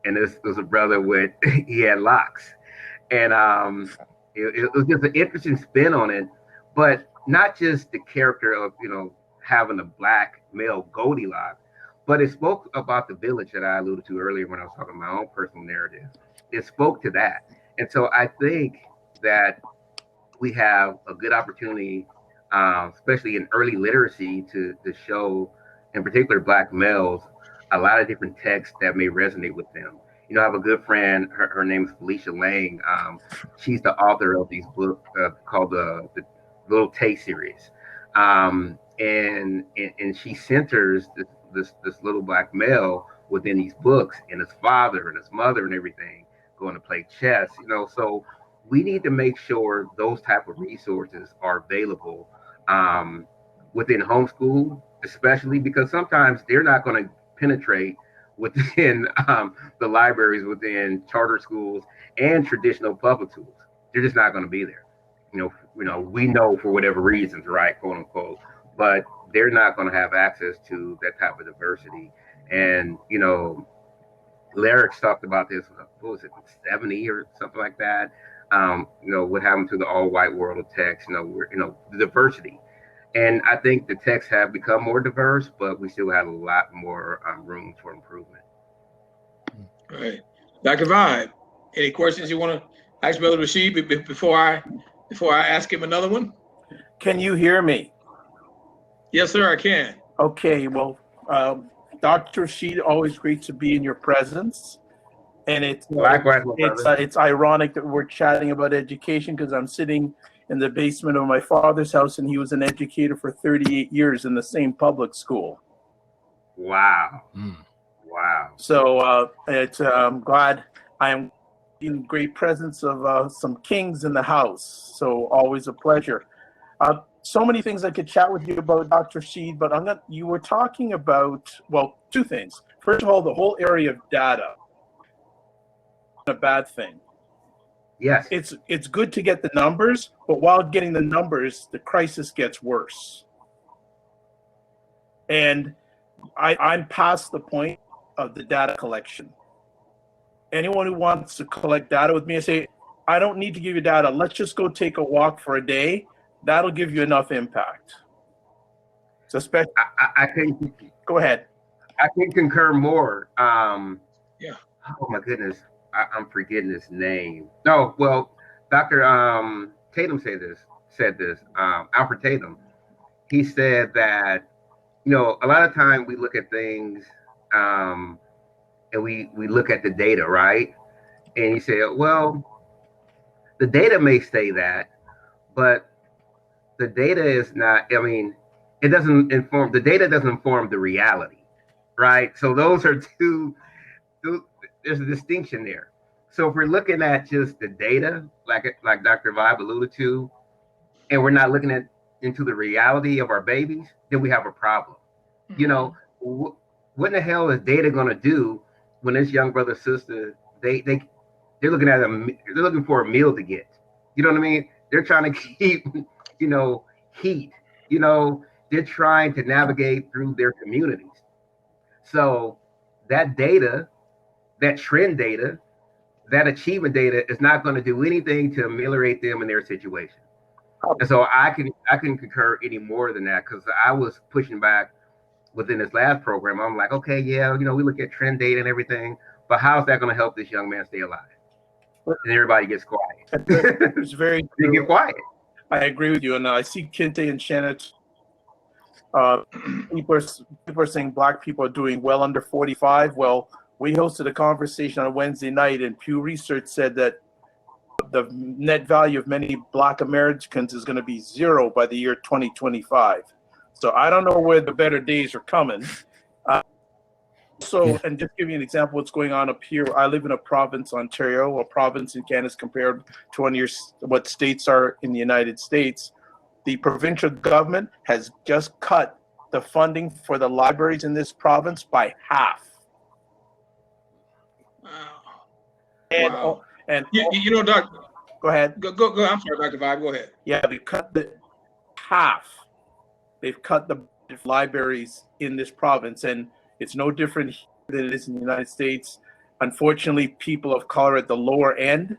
and this was a brother with he had locks, and it was just an interesting spin on it, but not just the character of having a black male Goldilocks, but it spoke about the village that I alluded to earlier when I was talking about my own personal narrative. It spoke to that, and so I think that we have a good opportunity, especially in early literacy, to show, in particular, Black males, a lot of different texts that may resonate with them. I have a good friend. Her name is Felicia Lang. She's the author of these books called the Little Tay series, and she centers this little Black male within these books and his father and his mother and everything going to play chess. So we need to make sure those type of resources are available within homeschool, especially because sometimes they're not going to penetrate within the libraries within charter schools and traditional public schools. They're just not going to be there. We know for whatever reasons, right, quote unquote, but they're not going to have access to that type of diversity. And Lawerence talked about this. What was it, 70 or something like that? What happened to the all-white world of text? The diversity. And I think the texts have become more diverse, but we still have a lot more room for improvement. All right, Dr. Vibe, any questions you want to ask Brother Rasheed before I ask him another one? Can you hear me? Yes, sir, I can. Okay, well, Dr. Rasheed, always great to be in your presence. And it's ironic that we're chatting about education because I'm sitting in the basement of my father's house, and he was an educator for 38 years in the same public school. Wow. Wow. So I'm glad I am in great presence of some kings in the house. So always a pleasure. So many things I could chat with you about, Dr. Rasheed, but you were talking about, well, two things. First of all, the whole area of data. A bad thing. Yes. It's good to get the numbers, but while getting the numbers, the crisis gets worse. And I'm past the point of the data collection. Anyone who wants to collect data with me, I say, I don't need to give you data. Let's just go take a walk for a day. That'll give you enough impact. So especially, I can go ahead. I can concur more. Yeah. Oh my goodness. I'm forgetting his name. No, well, Dr. Tatum said this, Alfred Tatum. He said that, a lot of time we look at things and we look at the data, right? And he said, well, the data may say that, but the data is not, it doesn't inform, the data doesn't inform the reality, right? So those are two, there's a distinction there. So if we're looking at just the data, like Dr. Vibe alluded to, and we're not looking into the reality of our babies, then we have a problem. Mm-hmm. What in the hell is data going to do when this young brother, sister, they're looking at they're looking for a meal to get. You know what I mean? They're trying to keep, heat. They're trying to navigate through their communities. So that data, that trend data, that achievement data is not going to do anything to ameliorate them in their situation. And so I can concur any more than that, because I was pushing back within this last program. I'm like, okay, yeah, we look at trend data and everything, but how's that going to help this young man stay alive? And everybody gets quiet. It's very they get quiet. I agree with you, and I see Kinte and Shannon. People are saying Black people are doing well under 45. Well, we hosted a conversation on Wednesday night, and Pew Research said that the net value of many Black Americans is going to be zero by the year 2025. So I don't know where the better days are coming. And just give you an example, what's going on up here. I live in a province, Ontario. A province in Canada is compared to what states are in the United States. The provincial government has just cut the funding for the libraries in this province by half. And Wow. and You know, Doc, go ahead. go. I'm sorry, Dr. Vibe. Go ahead. Yeah, they cut the half. They've cut the libraries in this province, and it's no different here than it is in the United States. Unfortunately, people of color at the lower end,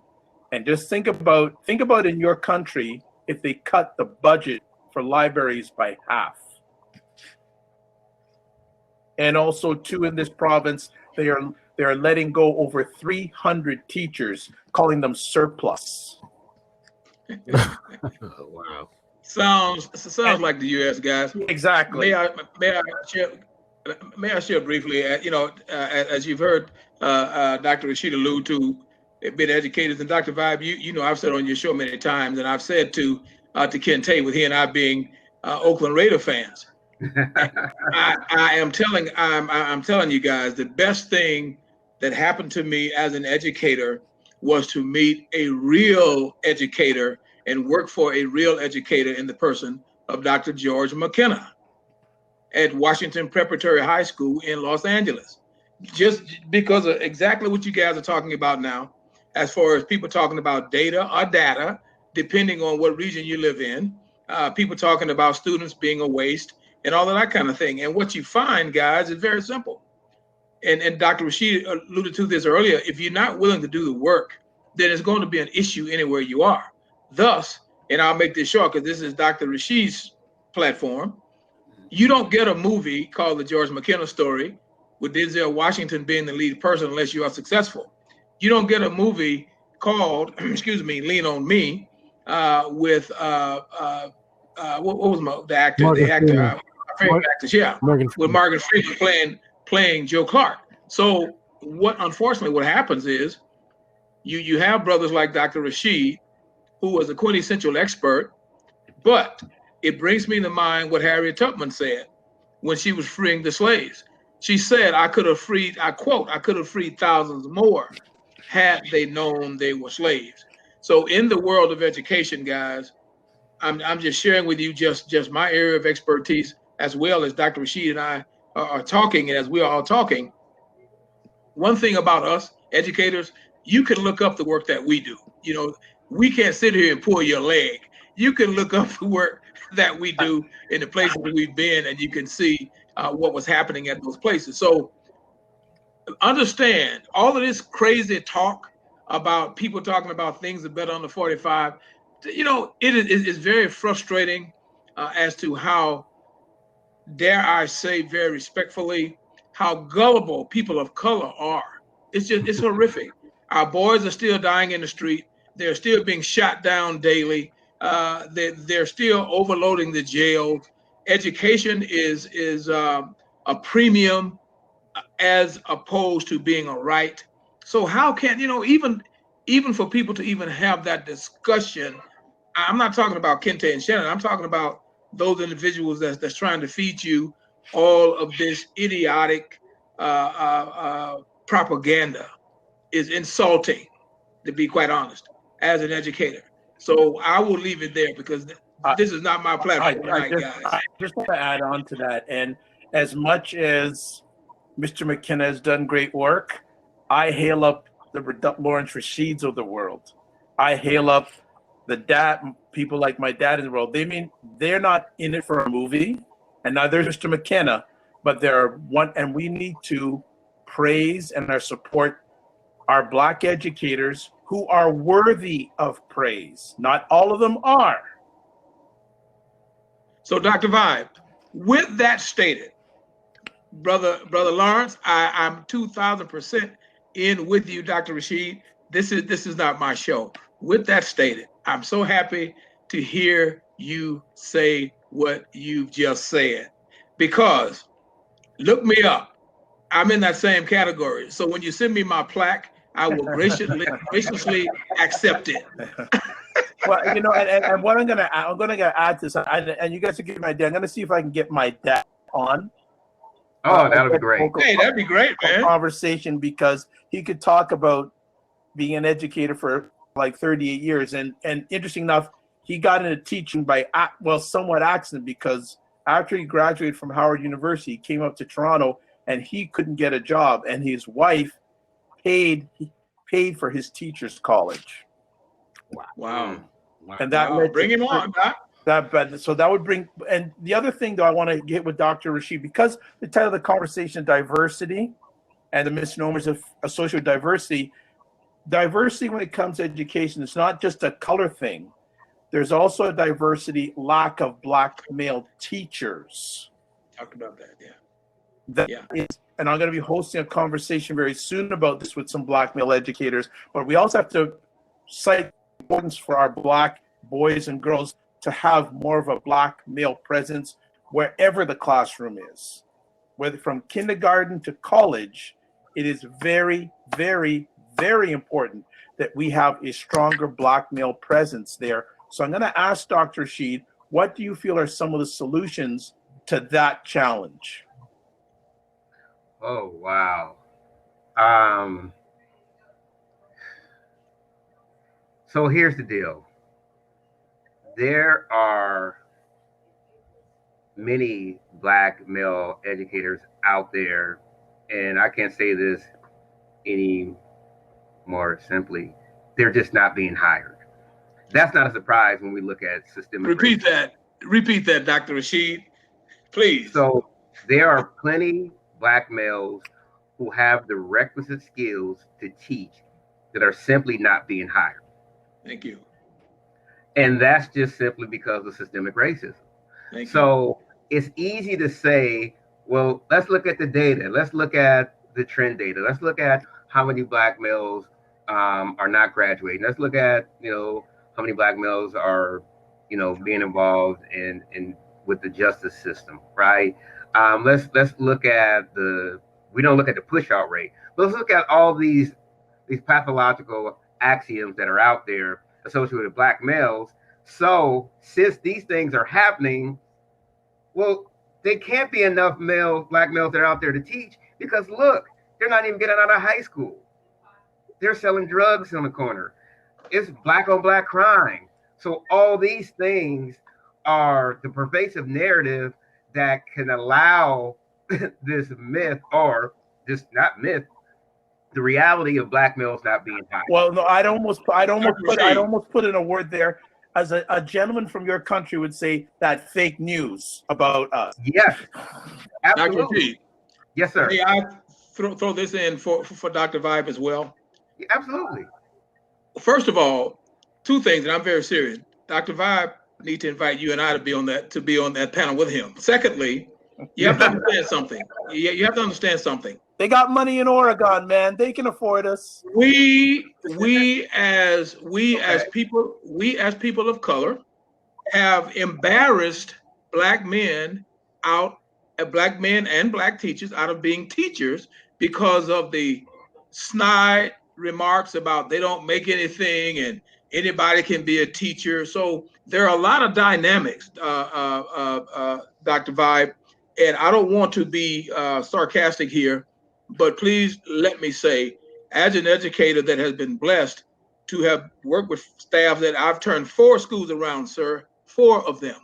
and just think about in your country if they cut the budget for libraries by half. And also, too, in this province, they are letting go over 300 teachers, calling them surplus. Wow. Sounds like the U.S. guys. Exactly. May I share briefly? As you've heard Dr. Rasheed allude to, been educators, and Dr. Vibe, you know, I've said on your show many times, and I've said to Ken Tate, with he and I being Oakland Raider fans, I'm telling you guys, the best thing that happened to me as an educator was to meet a real educator and work for a real educator in the person of Dr. George McKenna at Washington Preparatory High School in Los Angeles. Just because of exactly what you guys are talking about now, as far as people talking about data, depending on what region you live in, people talking about students being a waste and all of that kind of thing. And what you find, guys, is very simple. And Dr. Rasheed alluded to this earlier. If you're not willing to do the work, then it's going to be an issue anywhere you are. Thus, and I'll make this short because this is Dr. Rasheed's platform, you don't get a movie called The George McKenna Story with Denzel Washington being the lead person unless you are successful. You don't get a movie called, Lean on Me with what was the actor? Morgan The actor, Freeman. my favorite actors, yeah, Morgan with Freeman. Morgan Freeman playing Joe Clark. So unfortunately what happens is you have brothers like Dr. Rasheed, who was a quintessential expert, but it brings me to mind what Harriet Tubman said when she was freeing the slaves. She said, I could have freed thousands more had they known they were slaves. So in the world of education, guys, I'm just sharing with you just my area of expertise, as well as Dr. Rasheed and I are talking, and as we are all talking. One thing about us educators, you can look up the work that we do. You know, we can't sit here and pull your leg. You can look up the work that we do in the places that we've been, and you can see what was happening at those places. So understand all of this crazy talk about people talking about things that better under 45. You know, it is very frustrating as to how, dare I say very respectfully, how gullible people of color are. It's horrific. Our boys are still dying in the street. They're still being shot down daily. They're still overloading the jails. Education is a premium as opposed to being a right. So how can, even for people to even have that discussion, I'm not talking about Kente and Shannon. I'm talking about those individuals that's trying to feed you all of this idiotic propaganda is insulting, to be quite honest, as an educator. So I will leave it there because this is not my platform tonight, guys. I just want to add on to that. And as much as Mr. McKenna has done great work, I hail up the Lawerence Rasheeds of the world. I hail up the people like my dad in the world. They're not in it for a movie, and neither is Mr. McKenna, but they're one, and we need to praise and support our Black educators who are worthy of praise. Not all of them are. So, Dr. Vibe, with that stated, brother Lawrence, I'm 2,000% in with you, Dr. Rasheed. This is not my show. With that stated, I'm so happy to hear you say what you've just said, because look me up. I'm in that same category. So when you send me my plaque, I will graciously accept it. Well, and what I'm gonna add to this, and you guys can give me my dad. I'm gonna see if I can get my dad on. Oh, that would be great. Hey, that'd be great, man. Conversation, because he could talk about being an educator for like 38 years, and interesting enough, he got into teaching by somewhat accident, because after he graduated from Howard University, he came up to Toronto and he couldn't get a job, and his wife paid paid for his teacher's college. Wow. And that led Bring him on, Doc. So that would bring, and the other thing though I want to get with Dr. Rasheed, because the title of the conversation, diversity and the misnomers associated with diversity when it comes to education, it's not just a color thing. There's also a diversity lack of Black male teachers. Talked about that, yeah. And I'm going to be hosting a conversation very soon about this with some Black male educators, but we also have to cite the importance for our Black boys and girls to have more of a Black male presence wherever the classroom is. Whether from kindergarten to college, it is very, very, very important that we have a stronger Black male presence there. So I'm going to ask Dr. Rasheed, what do you feel are some of the solutions to that challenge? Oh, wow. So here's the deal. There are many Black male educators out there, and I can't say this any more simply, they're just not being hired. That's not a surprise when we look at systemic Repeat racism. Repeat that, Dr. Rasheed, please. So there are plenty Black males who have the requisite skills to teach that are simply not being hired. Thank you. And that's just simply because of systemic racism. So it's easy to say, well, let's look at the data. Let's look at the trend data. Let's look at how many Black males are not graduating. Let's look at, how many Black males are, being involved in with the justice system, right? Let's look at we don't look at the push out rate, but let's look at all these pathological axioms that are out there associated with Black males. So since these things are happening, well, there can't be enough Black males that are out there to teach, because look, they're not even getting out of high school. They're selling drugs on the corner. It's Black on Black crime. So all these things are the pervasive narrative that can allow this myth, or just not myth, the reality of Black males not being hired. Well, no, I'd almost put in a word there. As a gentleman from your country would say, that fake news about us. Yes, absolutely. Dr. Yes, sir. May I throw this in for Dr. Vibe as well? Yeah, absolutely. First of all, two things, and I'm very serious. Dr. Vibe need to invite you and I to be on that panel with him. Secondly, you have to understand something. You have to understand something. They got money in Oregon, man. They can afford us. We as people of color have embarrassed Black men and Black teachers out of being teachers because of the snide remarks about they don't make anything and anybody can be a teacher. So there are a lot of dynamics, Dr. Vibe, and I don't want to be sarcastic here, but please let me say, as an educator that has been blessed to have worked with staff that I've turned 4 schools around, sir, 4 of them.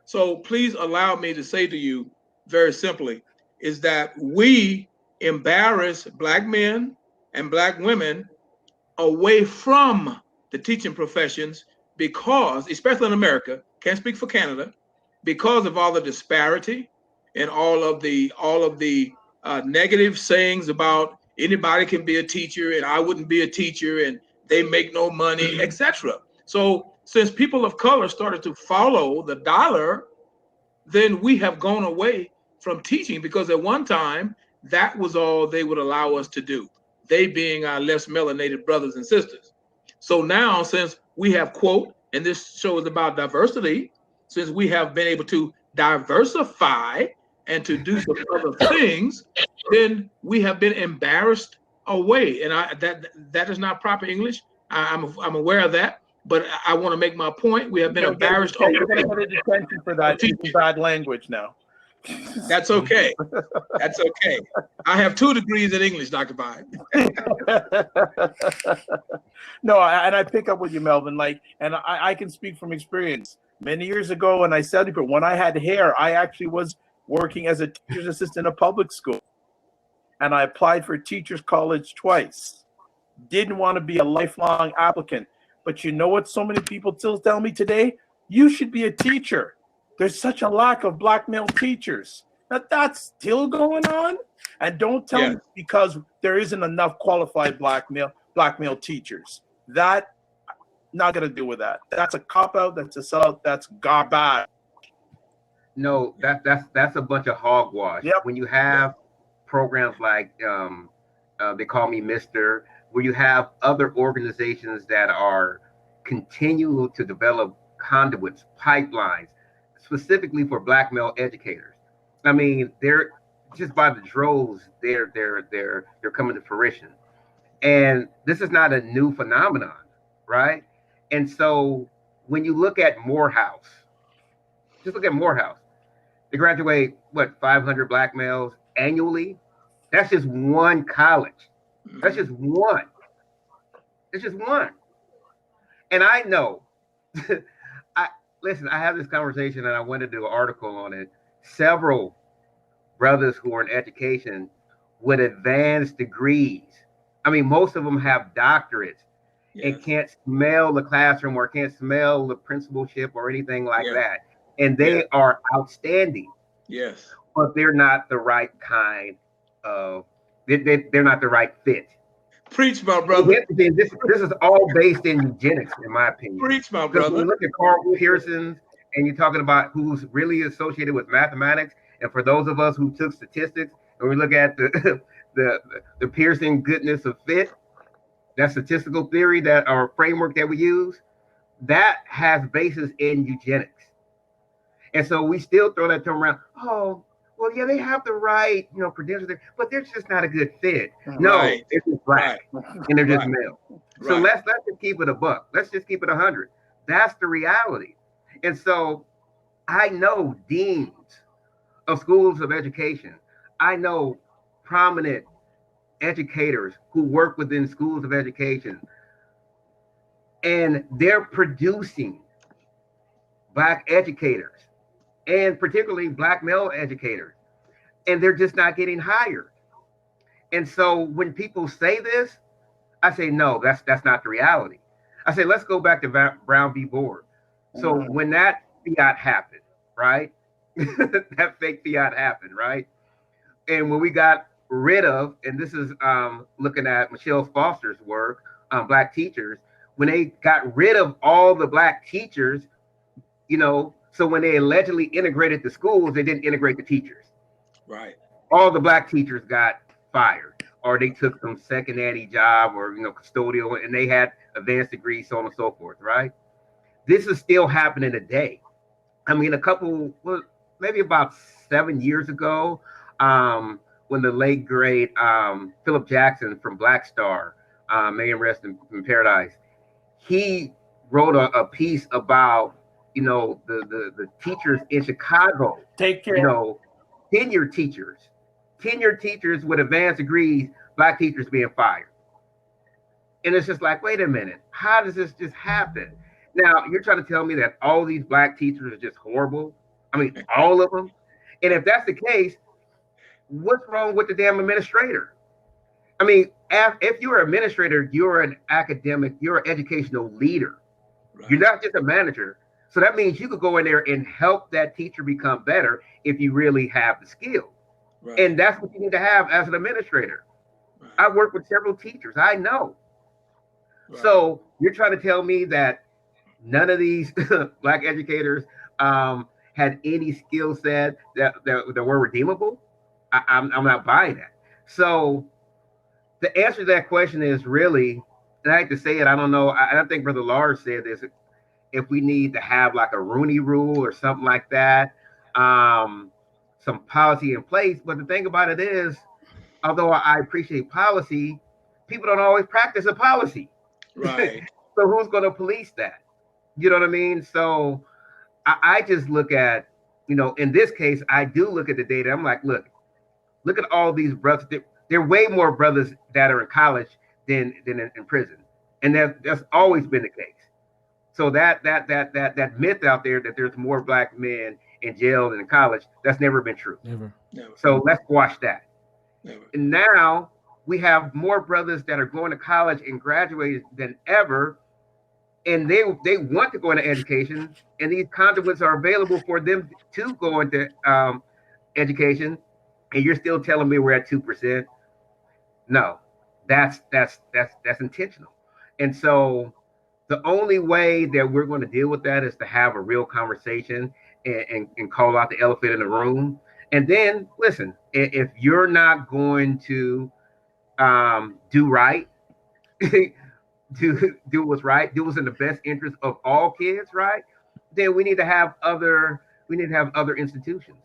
So please allow me to say to you very simply, is that we embarrass Black men and Black women away from the teaching professions because, especially in America, can't speak for Canada, because of all the disparity and all of the negative sayings about anybody can be a teacher and I wouldn't be a teacher and they make no money, etc. So since people of color started to follow the dollar, then we have gone away from teaching, because at one time that was all they would allow us to do, they being our less melanated brothers and sisters. So now, since we have, quote, and this show is about diversity, since we have been able to diversify and to do some other things, then we have been embarrassed away. And that is not proper English. I'm aware of that, but I want to make my point. We have been embarrassed away. You're going to get a detention for that. Using bad language now. That's okay. That's okay. I have 2 degrees in English, Dr. Vibe. No, and I pick up with you, Melvin. And I can speak from experience. Many years ago, when I studied, but when I had hair, I actually was working as a teacher's assistant in a public school, and I applied for teachers college twice. didn't want to be a lifelong applicant. But you know what so many people still tell me today? You should be a teacher. There's such a lack of black male teachers. That's still going on. And don't tell me because there isn't enough qualified black male teachers. That not gonna deal with that. That's a cop-out, that's a sellout, that's garbage. No, that's a bunch of hogwash. Yep. When you have programs like they call me Mister, where you have other organizations that are continual to develop conduits, pipelines, specifically for black male educators. I mean, they're just by the droves, they're coming to fruition. And this is not a new phenomenon, right? And so when you look at Morehouse, just look at Morehouse. They graduate, what, 500 black males annually? That's just one college. That's just one. It's just one. And I know, listen, I have this conversation and I went to do an article on it. Several brothers who are in education with advanced degrees. I mean, most of them have doctorates and can't smell the classroom or can't smell the principalship or anything like that. And they are outstanding. Yes. But they're not the right kind of, they're not the right fit. Preach, my brother. This is all based in eugenics, in my opinion. Preach, my brother. When you look at Carl Pearson's and you're talking about who's really associated with mathematics, and for those of us who took statistics, and we look at the Pearson goodness of fit, that statistical theory, that our framework that we use, that has basis in eugenics. And so we still throw that term around. Oh, well, yeah, they have the right, credentials there, but they're just not a good fit. No, they're just black and they're just male. So let's just keep it a buck. Let's just keep it 100. That's the reality. And so I know deans of schools of education. I know prominent educators who work within schools of education, and they're producing black educators, and particularly black male educators, and they're just not getting hired. And so when people say this, I say, no, that's not the reality. I say, let's go back to Brown v. Board. So when that fiat happened, right? That fake fiat happened, right? And when we got rid of, and this is looking at Michelle Foster's work on black teachers, when they got rid of all the black teachers, so when they allegedly integrated the schools, they didn't integrate the teachers. Right. All the black teachers got fired, or they took some second nanny job, or custodial, and they had advanced degrees, so on and so forth, right? This is still happening today. I mean, maybe about 7 years ago, when the late great Philip Jackson from Black Star, may he rest in paradise, he wrote a piece about the teachers in Chicago. Take care. Tenured teachers with advanced degrees, black teachers being fired. And it's just like, wait a minute, how does this just happen? Now, you're trying to tell me that all these black teachers are just horrible? I mean, all of them? And if that's the case, what's wrong with the damn administrator? I mean, if you're an administrator, you're an academic, you're an educational leader. Right. You're not just a manager. So that means you could go in there and help that teacher become better if you really have the skill. Right. And that's what you need to have as an administrator. Right. I work with several teachers. I know. Right. So you're trying to tell me that none of these black educators had any skill set that were redeemable? I'm not buying that. So the answer to that question is really, and I hate to say it, I don't know. I don't think Brother Lars said this. If we need to have like a Rooney Rule or something like that, some policy in place. But the thing about it is, although I appreciate policy, people don't always practice a policy. Right. So who's going to police that? You know what I mean? So I just look at, in this case, I do look at the data. I'm like, look at all these brothers. There are way more brothers that are in college than in prison. And that's always been the case. So that myth out there that there's more black men in jail than in college, that's never been true. Never. So let's squash that. Never. And now We have more brothers that are going to college and graduating than ever, and they want to go into education, and these conduits are available for them to go into education, and you're still telling me we're at 2%. No, that's intentional. And so the only way that we're going to deal with that is to have a real conversation and call out the elephant in the room. And then listen, if you're not going to do right, do what's right, do what's in the best interest of all kids, right? Then we need to have other institutions.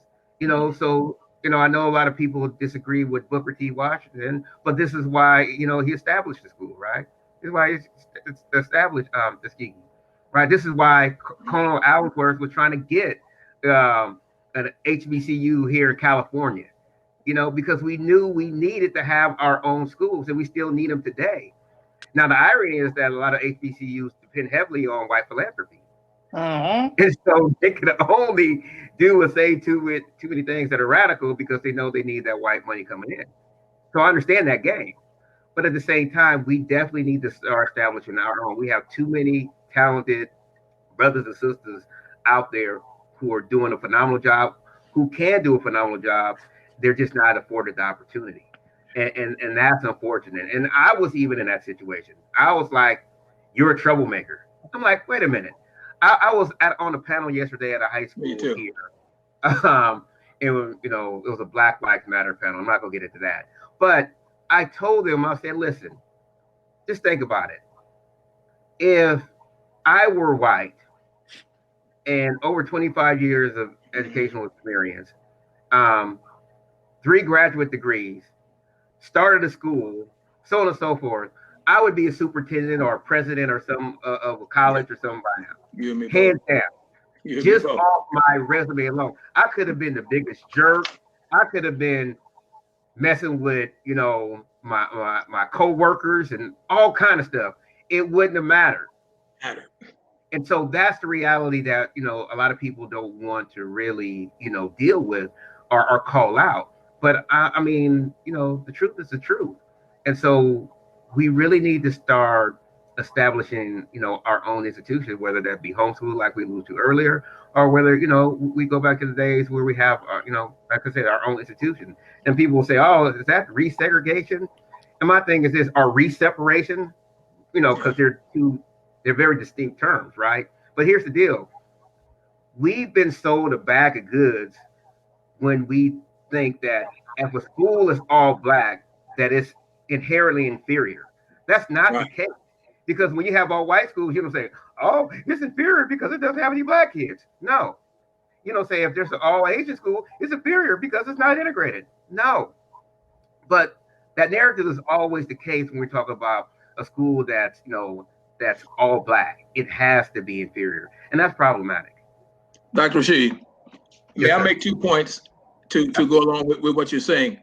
So I know a lot of people disagree with Booker T. Washington, but this is why he established the school, right? This is why it's established the scheme, right? This is why Colonel Allsworth was trying to get an HBCU here in California, because we knew we needed to have our own schools, and we still need them today. Now, the irony is that a lot of HBCUs depend heavily on white philanthropy. And so they can only do or say too many things that are radical because they know they need that white money coming in. So I understand that game. But at the same time, we definitely need to start establishing our own. We have too many talented brothers and sisters out there who are doing a phenomenal job, who can do a phenomenal job. They're just not afforded the opportunity. And that's unfortunate. And I was even in that situation. I was like, you're a troublemaker. I'm like, wait a minute. I was on a panel yesterday at a high school here. It was a Black Lives Matter panel. I'm not going to get into that. But I told them, I said, listen, just think about it. If I were white and over 25 years of educational experience, 3 graduate degrees, started a school, so on and so forth, I would be a superintendent or a president or some of a college or something by now. Hands down. Just off my resume alone. I could have been the biggest jerk. I could have been messing with, my co-workers and all kind of stuff. It wouldn't have mattered. And so that's the reality that, a lot of people don't want to really, deal with or call out. But I mean, the truth is the truth. And so we really need to start establishing, our own institution, whether that be homeschool, like we alluded to earlier, or whether, we go back to the days where we have, like I said, our own institution. And people will say, oh, is that resegregation? And my thing is this, or reseparation, because they're very distinct terms, right? But here's the deal. We've been sold a bag of goods when we think that if a school is all Black, that it's inherently inferior. That's not the case. Because when you have all white schools, you don't say, oh, it's inferior because it doesn't have any Black kids. No. You don't say if there's an all Asian school, it's inferior because it's not integrated. No. But that narrative is always the case when we talk about a school that's, that's all Black. It has to be inferior. And that's problematic. Dr. Rasheed, may I make 2 points to go along with what you're saying?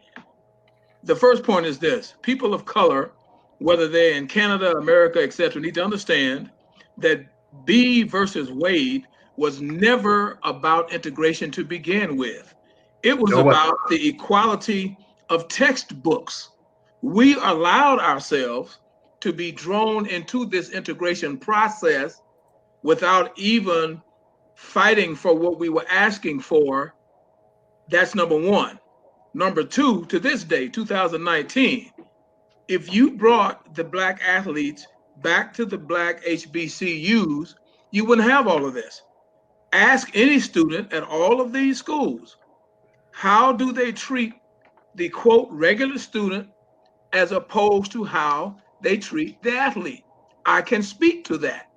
The first point is this: people of color, whether they're in Canada, America, etc., need to understand that B versus Wade was never about integration to begin with. It was about the equality of textbooks. We allowed ourselves to be drawn into this integration process without even fighting for what we were asking for. That's number one. Number two, to this day, 2019, if you brought the Black athletes back to the Black HBCUs, you wouldn't have all of this. Ask any student at all of these schools, how do they treat the quote regular student as opposed to how they treat the athlete? I can speak to that.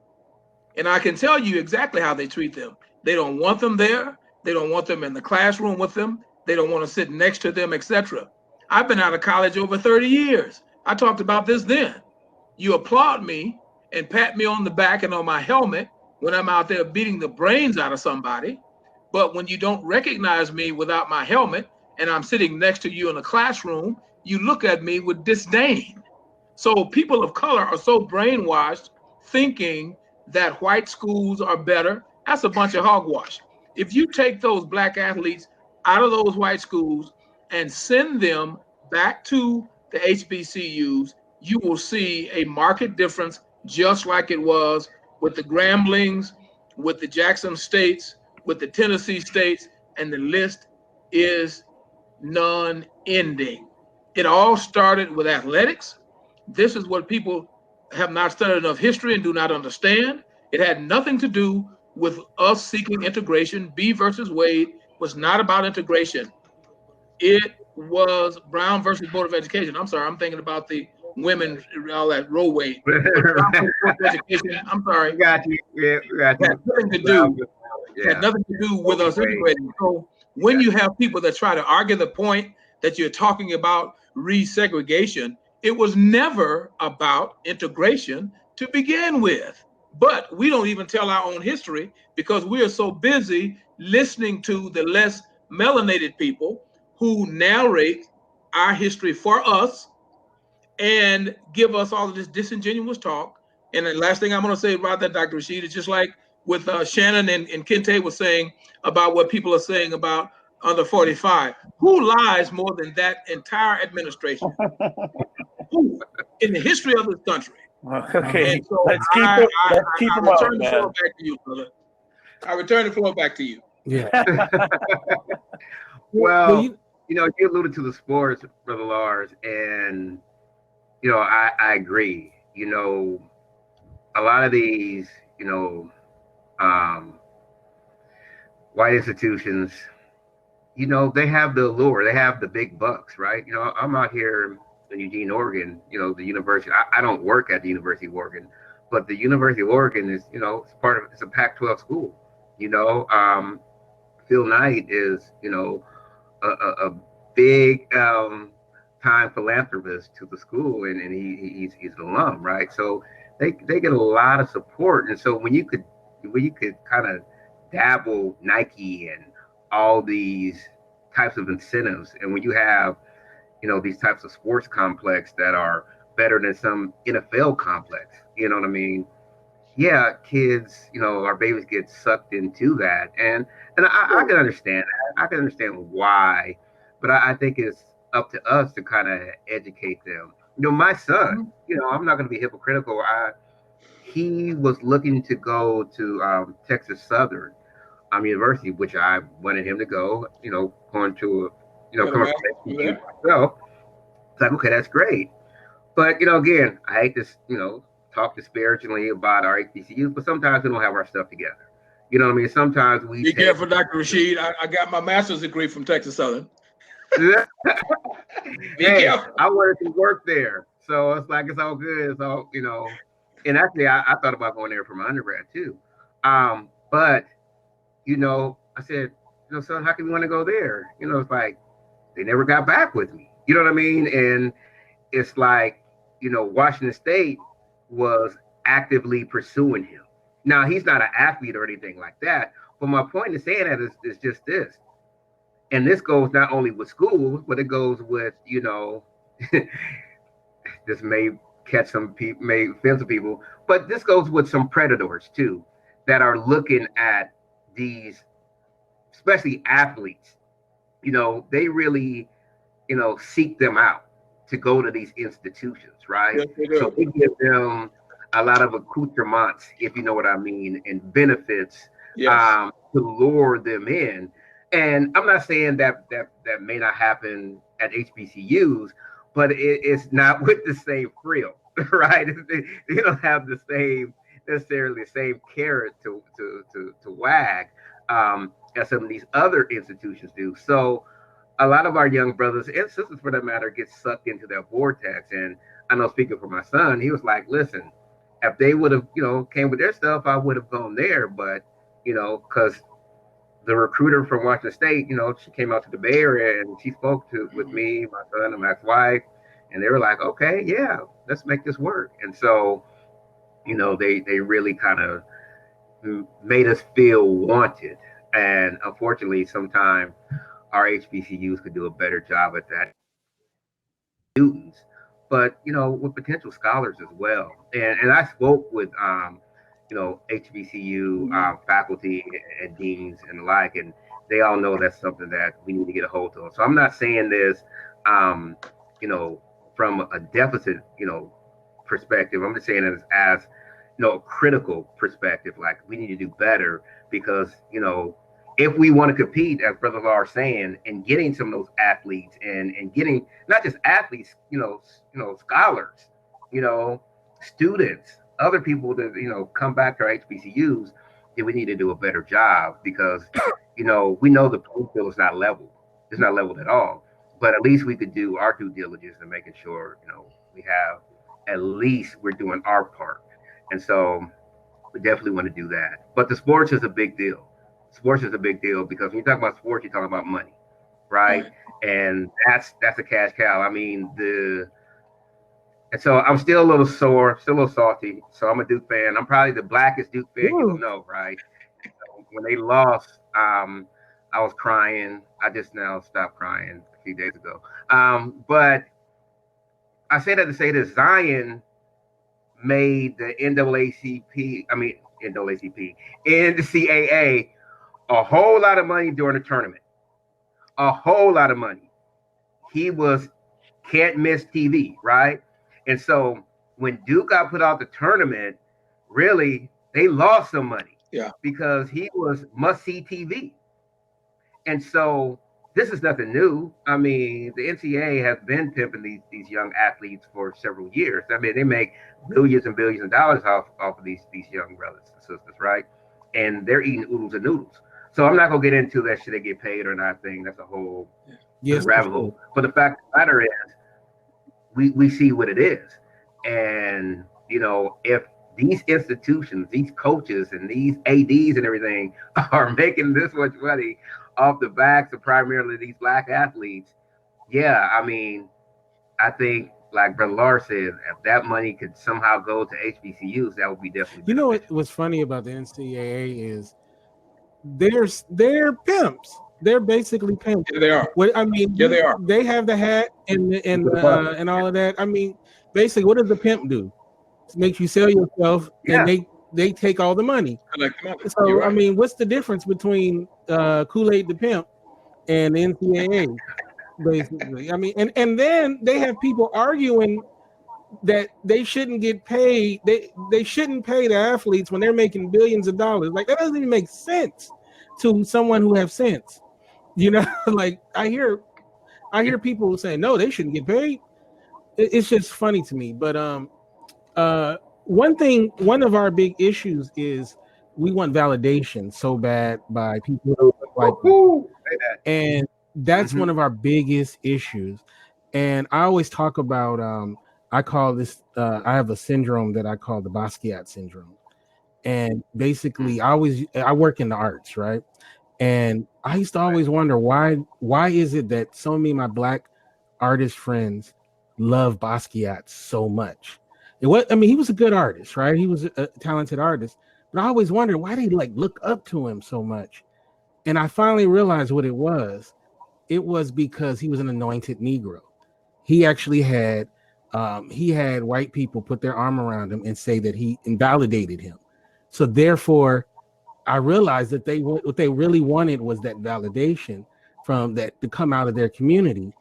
And I can tell you exactly how they treat them. They don't want them there. They don't want them in the classroom with them. They don't want to sit next to them, etc. I've been out of college over 30 years. I talked about this then. You applaud me and pat me on the back and on my helmet when I'm out there beating the brains out of somebody. But when you don't recognize me without my helmet and I'm sitting next to you in a classroom, you look at me with disdain. So people of color are so brainwashed thinking that white schools are better. That's a bunch of hogwash. If you take those Black athletes out of those white schools and send them back to the HBCUs, you will see a market difference, just like it was with the Gramblings, with the Jackson States, with the Tennessee States, and the list is non-ending. It all started with athletics. This is what people have not studied enough history and do not understand. It had nothing to do with us seeking integration. B versus Wade was not about integration. It was Brown versus Board of Education. I'm sorry, I'm thinking about the women, all that Roe Wade. But Brown versus Board of Education, I'm sorry, We got you. Yeah, we got had you. nothing to Well, do had yeah. nothing to do with us Wait. integrating. So when you have people that try to argue the point that you're talking about resegregation, it was never about integration to begin with. But we don't even tell our own history because we are so busy listening to the less melanated people who narrate our history for us and give us all of this disingenuous talk. And the last thing I'm going to say about that, Dr. Rasheed, is just like with Shannon and Kente was saying about what people are saying about under 45. Who lies more than that entire administration? Who in the history of this country? Okay, And so let's keep I, it. I, Let's keep I them up, return the floor man. back to you, brother. I return the floor back to you. Yeah. Well, you alluded to the sports, Brother Lars, and I agree. A lot of these, um, white institutions, they have the allure, they have the big bucks, right? I'm out here in Eugene, Oregon, the university. I don't work at the University of Oregon, but the University of Oregon is, it's a Pac-12 school. Phil Knight is, a big time philanthropist to the school, and he's an alum, right? So they get a lot of support, and so when you could kind of dabble Nike and all these types of incentives, and when you have these types of sports complex that are better than some NFL complex, you know what I mean? Yeah, kids, our babies get sucked into that, and I can understand that. I can understand why, but I think it's up to us to kind of educate them. My son, I'm not going to be hypocritical. He was looking to go to Texas Southern University, which I wanted him to go. Going to coming from HBCU myself. It's like, okay, that's great. But again, I hate to talk disparagingly about our HBCUs, but sometimes we don't have our stuff together. You know what I mean? Sometimes we be careful, Dr. Rasheed. I got my master's degree from Texas Southern. Be careful. I wanted to work there, so it's like it's all good. It's all And actually, I thought about going there for my undergrad too. But I said, son, how can you want to go there? It's like they never got back with me. You know what I mean? And it's like, Washington State was actively pursuing him. Now, he's not an athlete or anything like that. But my point in saying that is just this. And this goes not only with schools, but it goes with, this may catch some people, may offend some people, but this goes with some predators too that are looking at these, especially athletes. They really, seek them out to go to these institutions, right? Yes, they do. So we give them a lot of accoutrements, if you know what I mean, and benefits Yes. to lure them in. And I'm not saying that may not happen at HBCUs, but it's not with the same frill, right? They don't have the same necessarily the same carrot to wag as some of these other institutions do. So a lot of our young brothers and sisters, for that matter, get sucked into that vortex. And I know, speaking for my son, he was like, "Listen, if they would have, came with their stuff, I would have gone there." But because the recruiter from Washington State, she came out to the Bay Area and she spoke with me, my son, and my ex-wife, and they were like, "Okay, yeah, let's make this work." And so, they really kind of made us feel wanted. And unfortunately, sometimes our HBCUs could do a better job at that. Students, but with potential scholars as well. And I spoke with HBCU faculty and deans and the like, and they all know that's something that we need to get a hold of. So I'm not saying this, you know, from a deficit, perspective. I'm just saying it as a critical perspective. Like we need to do better because if we want to compete, as Brother Lars saying, and getting some of those athletes and getting not just athletes, scholars, students, other people that come back to our HBCUs, then we need to do a better job because we know the playing field is not level. It's not leveled at all. But at least we could do our due diligence and making sure we have at least we're doing our part. And so we definitely want to do that. But the sports is a big deal. Sports is a big deal because when you talk about sports, you're talking about money, right? And that's a cash cow. I mean, and so I'm still a little sore, still a little salty. So I'm a Duke fan. I'm probably the blackest Duke fan you'll know, right? When they lost, I was crying. I just now stopped crying a few days ago. But I say that to say that Zion made the NCAA a whole lot of money during the tournament. A whole lot of money. He was can't miss TV, right? And so when Duke got put out the tournament, really, they lost some money. Yeah. Because he was must-see TV. And so this is nothing new. I mean, the NCAA has been pimping these young athletes for several years. I mean, they make billions and billions of dollars off of these young brothers and sisters, right? And they're eating oodles and noodles. So I'm not gonna get into that should they get paid or not thing. That's a whole rabbit hole. But the fact of the matter is, we see what it is, and if these institutions, these coaches, and these ADs and everything are making this much money off the backs of primarily these black athletes, yeah, I mean, I think, like Brother Lars said, if that money could somehow go to HBCUs, that would be definitely beneficial. You know what's funny about the NCAA is they're pimps. They're basically pimps. Yeah, they are. They are. They have the hat and all of that. I mean, basically, what does the pimp do? It makes you sell yourself, and they take all the money. So right. I mean, what's the difference between Kool-Aid the pimp and the NCAA? Basically, I mean, and then they have people arguing that they shouldn't get paid. They shouldn't pay the athletes when they're making billions of dollars. Like that doesn't even make sense to someone who have sense. Like I hear people say no, they shouldn't get paid. It's just funny to me. But one of our big issues is we want validation so bad by people who look like people. And that's one of our biggest issues. And I always talk about I call this I have a syndrome that I call the Basquiat syndrome. And basically I work in the arts, right? And I used to always wonder why is it that so many of my black artist friends love Basquiat so much? He was a good artist, right? He was a talented artist, but I always wondered why they look up to him so much. And I finally realized what it was. It was because he was an anointed Negro. He actually had white people put their arm around him and say that he invalidated him. So therefore, I realized that what they really wanted was that validation from that to come out of their community.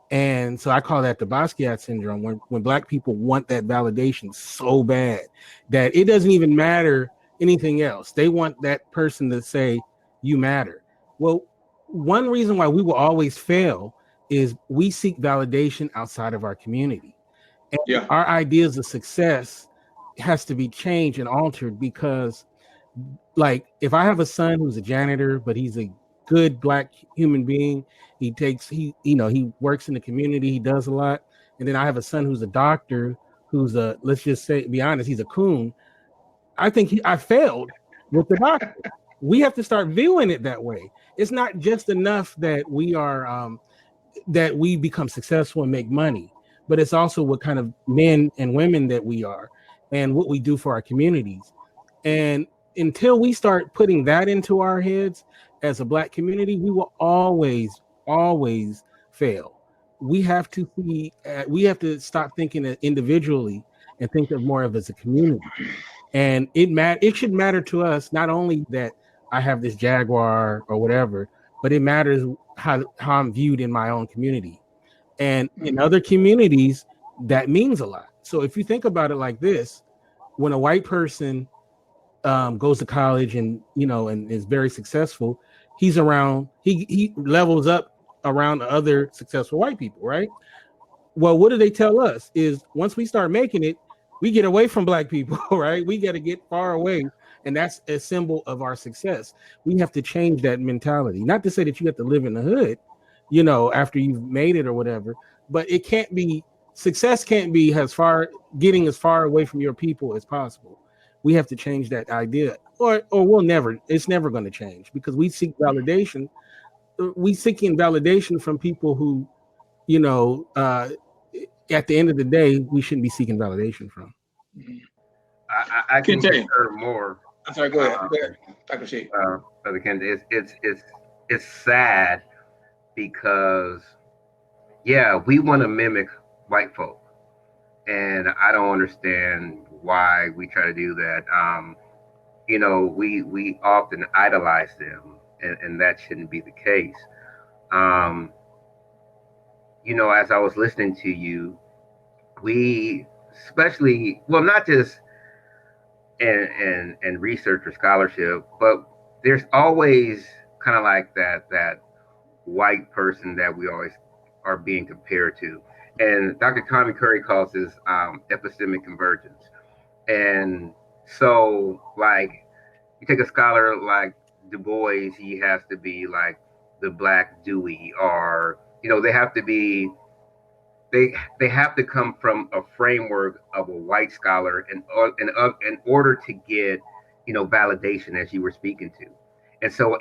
And so I call that the Basquiat syndrome, when black people want that validation so bad that it doesn't even matter anything else. They want that person to say, you matter. Well, one reason why we will always fail is we seek validation outside of our community. And our ideas of success has to be changed and altered because, like, if I have a son who's a janitor, but he's a good black human being, he works in the community, he does a lot. And then I have a son who's a doctor, who's let's just say, be honest, he's a coon. I think I failed with the doctor. We have to start viewing it that way. It's not just enough that we are that we become successful and make money, but it's also what kind of men and women that we are and what we do for our communities. And until we start putting that into our heads as a black community, we will always fail. We have to stop thinking individually and think of more of as a community. And it should matter to us not only that I have this Jaguar or whatever, but it matters how I'm viewed in my own community. And in other communities, that means a lot. So if you think about it like this, when a white person goes to college and and is very successful, he's around he levels up around other successful white people, right? Well, what do they tell us is once we start making it, we get away from black people, right? We got to get far away, and that's a symbol of our success. We have to change that mentality. Not to say that you have to live in the hood, after you've made it or whatever, but it can't be success can't be getting as far away from your people as possible. We have to change that idea, or it's never going to change because we seek validation. We seeking validation from people who, at the end of the day, we shouldn't be seeking validation from. I can concur more. I'm sorry. Go ahead. Go ahead, Dr. Sheed. Brother Ken, it's sad because we want to mimic white folk, and I don't understand why we try to do that. We often idolize them, and that shouldn't be the case. As I was listening to you, we especially, well, not just in research or scholarship, but there's always kind of like that white person that we always are being compared to. And Dr. Tommy Curry calls this epistemic convergence. And so, like, you take a scholar like Du Bois, he has to be like the Black Dewey, or they have to be. They have to come from a framework of a white scholar in order to get validation, as you were speaking to. And so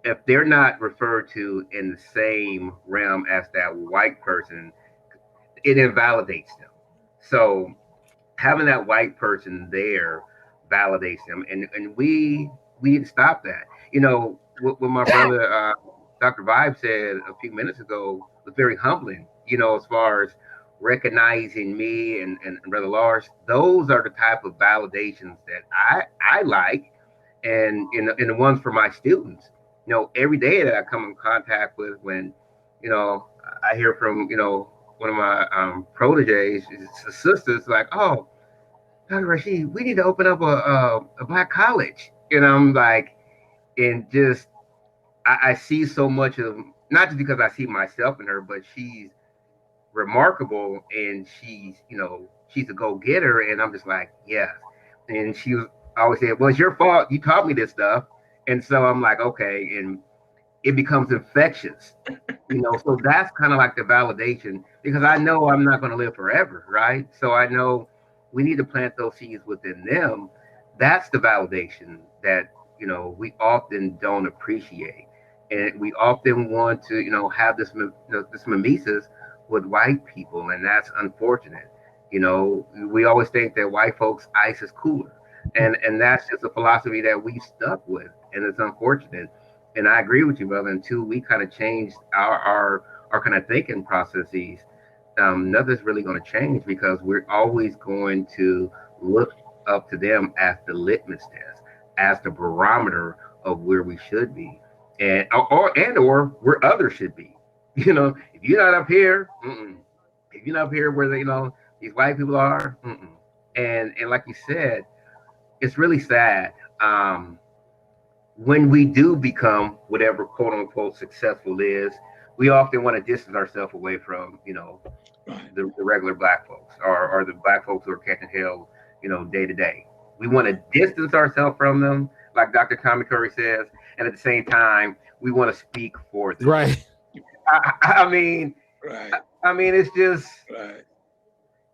if they're not referred to in the same realm as that white person, it invalidates them. So having that white person there validates them, and we need to stop that. What my brother Dr. Vibe said a few minutes ago was very humbling. As far as recognizing me and Brother Lars, those are the type of validations that I like, and in the ones for my students. Every day that I come in contact with, when I hear from one of my proteges, his sisters, like, oh, Dr. Rasheed, we need to open up a black college, and I'm like, and just I see so much of, not just because I see myself in her, but she's remarkable, and she's a go-getter, and I'm just like, yes. And she was always saying, well, it's your fault, you taught me this stuff. And so I'm like, okay, and it becomes infectious, so that's kind of like the validation, because I know I'm not going to live forever, right? So I know we need to plant those seeds within them. That's the validation that we often don't appreciate, and we often want to have this mimesis with white people, and that's unfortunate. We always think that white folks' ice is cooler, and that's just a philosophy that we stuck with, and it's unfortunate. And I agree with you, brother. Until we kind of change our kind of thinking processes, nothing's really going to change, because we're always going to look up to them as the litmus test, as the barometer of where we should be, and or where others should be. If you're not up here, if you're not up here where these white people are, and like you said, it's really sad when we do become whatever quote unquote successful is. We often want to distance ourselves away from the regular black folks, or the black folks who are catching hell day to day. We want to distance ourselves from them, like Dr. Tommy Curry says, and at the same time we want to speak for them. Right. I mean, Right. I mean, it's just Right.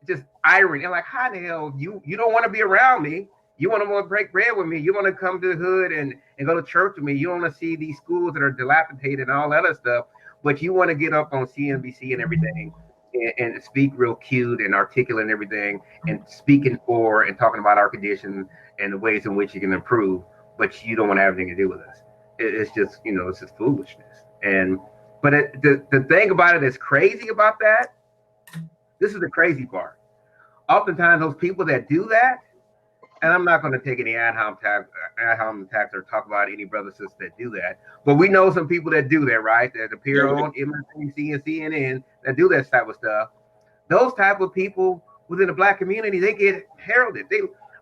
just irony. I'm like, how the hell you don't want to be around me? You want to break bread with me? You want to come to the hood and go to church with me? You want to see these schools that are dilapidated and all that other stuff, but you want to get up on CNBC and everything and speak real cute and articulate and everything, and speaking for and talking about our condition and the ways in which you can improve, but you don't want to have anything to do with us. It's just it's just foolishness. But the thing about it that's crazy about that, this is the crazy part. Oftentimes, those people that do that, and I'm not going to take any ad hominem attacks or talk about any brothers and sisters that do that, but we know some people that do that, right? That appear on MSNBC and CNN that do that type of stuff. those type of people within the black community, they get heralded.